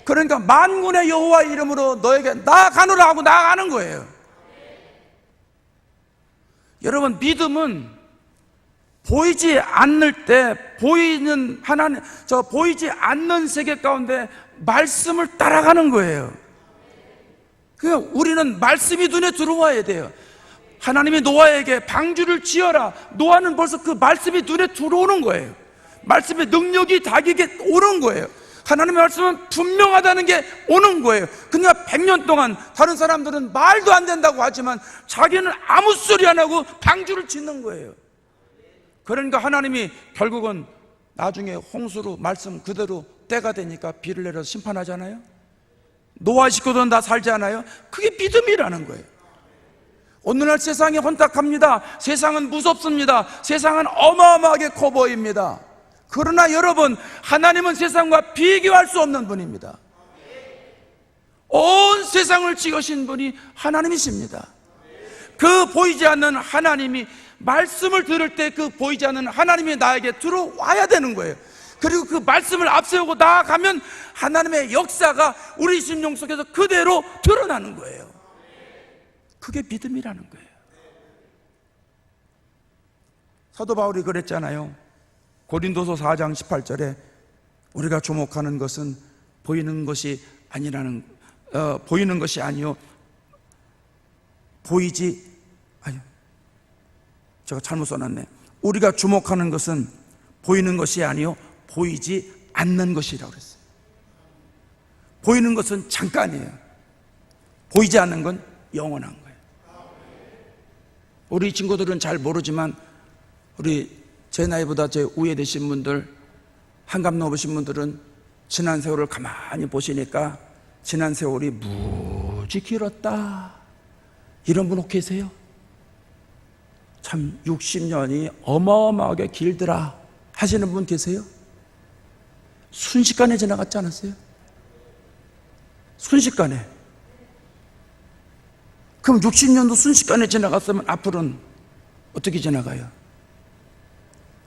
그러니까 만군의 여호와 이름으로 너에게 나아가노라 하고 나아가는 거예요. 여러분, 믿음은 보이지 않을 때 보이는 하나님, 보이지 않는 세계 가운데 말씀을 따라가는 거예요. 그러니까 우리는 말씀이 눈에 들어와야 돼요. 하나님이 노아에게 방주를 지어라. 노아는 벌써 그 말씀이 눈에 들어오는 거예요. 말씀의 능력이 자기에게 오는 거예요. 하나님의 말씀은 분명하다는 게 오는 거예요. 그러니까 100년 동안 다른 사람들은 말도 안 된다고 하지만 자기는 아무 소리 안 하고 방주를 짓는 거예요. 그러니까 하나님이 결국은 나중에 홍수로 말씀 그대로 때가 되니까 비를 내려서 심판하잖아요. 노아 식구들은 다 살지 않아요? 그게 믿음이라는 거예요. 오늘날 세상이 혼탁합니다. 세상은 무섭습니다. 세상은 어마어마하게 커 보입니다. 그러나 여러분, 하나님은 세상과 비교할 수 없는 분입니다. 온 세상을 지으신 분이 하나님이십니다. 그 보이지 않는 하나님이 말씀을 들을 때 그 보이지 않는 하나님이 나에게 들어와야 되는 거예요. 그리고 그 말씀을 앞세우고 나아가면 하나님의 역사가 우리 심령 속에서 그대로 드러나는 거예요. 그게 믿음이라는 거예요. 사도 바울이 그랬잖아요. 고린도서 4장 18절에 우리가 주목하는 것은 보이는 것이 아니요 제가 잘못 써놨네. 우리가 주목하는 것은 보이는 것이 아니요 보이지 않는 것이라고 그랬어요. 보이는 것은 잠깐이에요. 보이지 않는 건 영원한 거예요. 우리 친구들은 잘 모르지만 우리 제 나이보다 제 우에 되신 분들, 한갑 넘으신 분들은 지난 세월을 가만히 보시니까 지난 세월이 무지 길었다, 이런 분 혹 계세요? 참 60년이 어마어마하게 길더라 하시는 분 계세요? 순식간에 지나갔지 않았어요? 순식간에. 그럼 60년도 순식간에 지나갔으면 앞으로는 어떻게 지나가요?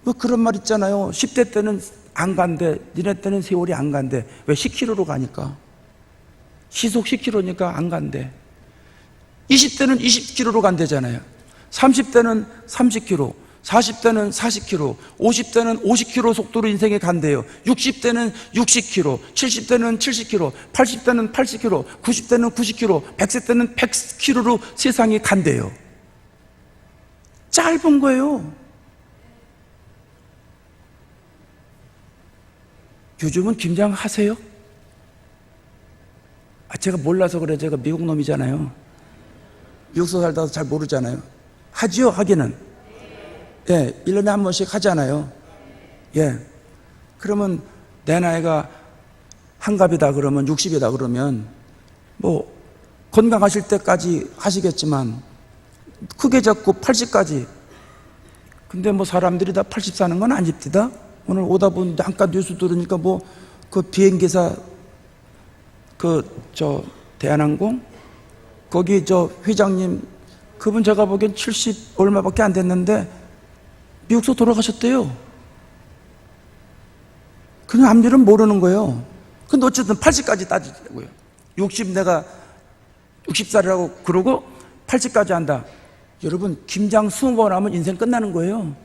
뭐 그런 말 있잖아요. 10대 때는 안 간대, 니네 때는 세월이 안 간대. 왜? 10km로 가니까. 시속 10km니까 안 간대. 20대는 20km로 간대잖아요. 30대는 30km, 40대는 40km, 50대는 50km 속도로 인생에 간대요. 60대는 60km, 70대는 70km, 80대는 80km, 90대는 90km, 100세 때는 100km로 세상이 간대요. 짧은 거예요. 요즘은 김장하세요? 제가 몰라서 그래. 제가 미국 놈이잖아요. 미국서 살다 잘 모르잖아요. 하지요, 하기는. 예, 1년에 한 번씩 하잖아요. 예. 그러면 내 나이가 한갑이다 그러면 60이다 그러면 뭐 건강하실 때까지 하시겠지만 크게 잡고 80까지. 근데 뭐 사람들이 다 80 사는 건 아닙니다. 오늘 오다 보는데 잠깐 뉴스 들으니까 뭐 그 비행기사 대한항공 거기 회장님, 그분 제가 보기엔 70 얼마밖에 안 됐는데 미국서 돌아가셨대요. 그냥 앞일은 모르는 거예요. 근데 어쨌든 80까지 따지자고요. 내가 60살이라고 그러고 80까지 한다. 여러분, 김장 20번 하면 인생 끝나는 거예요.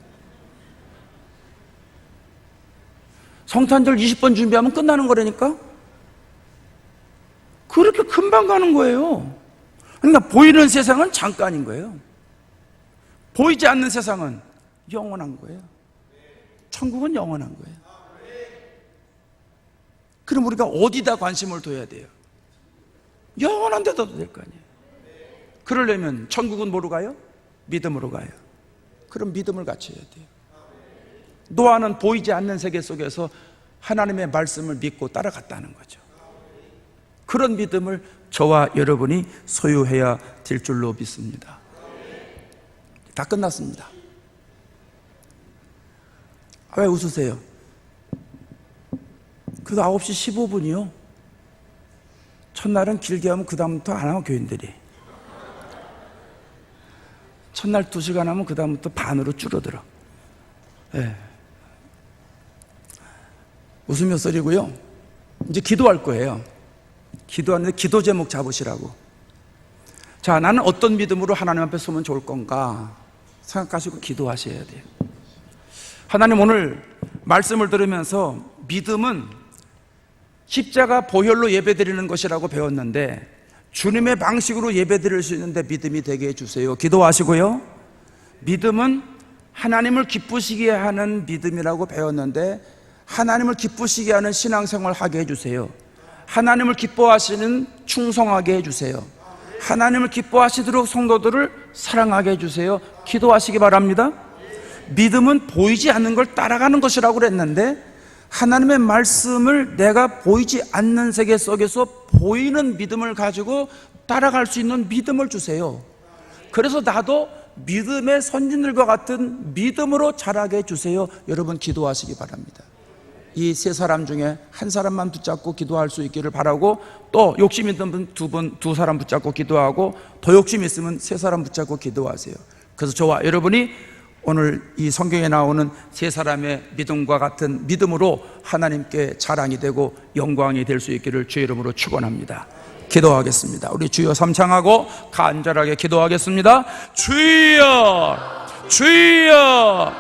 성탄절 20번 준비하면 끝나는 거라니까? 그렇게 금방 가는 거예요. 그러니까 보이는 세상은 잠깐인 거예요. 보이지 않는 세상은 영원한 거예요. 천국은 영원한 거예요. 그럼 우리가 어디다 관심을 둬야 돼요? 영원한 데다 둬야 될 거 아니에요. 그러려면 천국은 뭐로 가요? 믿음으로 가요. 그럼 믿음을 갖춰야 돼요. 노아는 보이지 않는 세계 속에서 하나님의 말씀을 믿고 따라갔다는 거죠. 그런 믿음을 저와 여러분이 소유해야 될 줄로 믿습니다. 다 끝났습니다. 왜 웃으세요? 그래도 9시 15분이요. 첫날은 길게 하면 그 다음부터 안 하고 교인들이. 첫날 2시간 하면 그 다음부터 반으로 줄어들어. 네. 웃으며 소리고요. 이제 기도할 거예요. 기도하는데 기도 제목 잡으시라고. 자, 나는 어떤 믿음으로 하나님 앞에 서면 좋을 건가 생각하시고 기도하셔야 돼요. 하나님, 오늘 말씀을 들으면서 믿음은 십자가 보혈로 예배드리는 것이라고 배웠는데 주님의 방식으로 예배드릴 수 있는데 믿음이 되게 해주세요. 기도하시고요. 믿음은 하나님을 기쁘시게 하는 믿음이라고 배웠는데 하나님을 기쁘시게 하는 신앙생활 하게 해주세요. 하나님을 기뻐하시는 충성하게 해주세요. 하나님을 기뻐하시도록 성도들을 사랑하게 해주세요. 기도하시기 바랍니다. 믿음은 보이지 않는 걸 따라가는 것이라고 그랬는데 하나님의 말씀을 내가 보이지 않는 세계 속에서 보이는 믿음을 가지고 따라갈 수 있는 믿음을 주세요. 그래서 나도 믿음의 선진들과 같은 믿음으로 자라게 해주세요. 여러분 기도하시기 바랍니다. 이 세 사람 중에 한 사람만 붙잡고 기도할 수 있기를 바라고, 또 욕심 있는 분 두 사람 붙잡고 기도하고, 더 욕심 있으면 세 사람 붙잡고 기도하세요. 그래서 저와 여러분이 오늘 이 성경에 나오는 세 사람의 믿음과 같은 믿음으로 하나님께 자랑이 되고 영광이 될 수 있기를 주의 이름으로 축원합니다. 기도하겠습니다. 우리 주여 삼창하고 간절하게 기도하겠습니다. 주여, 주여.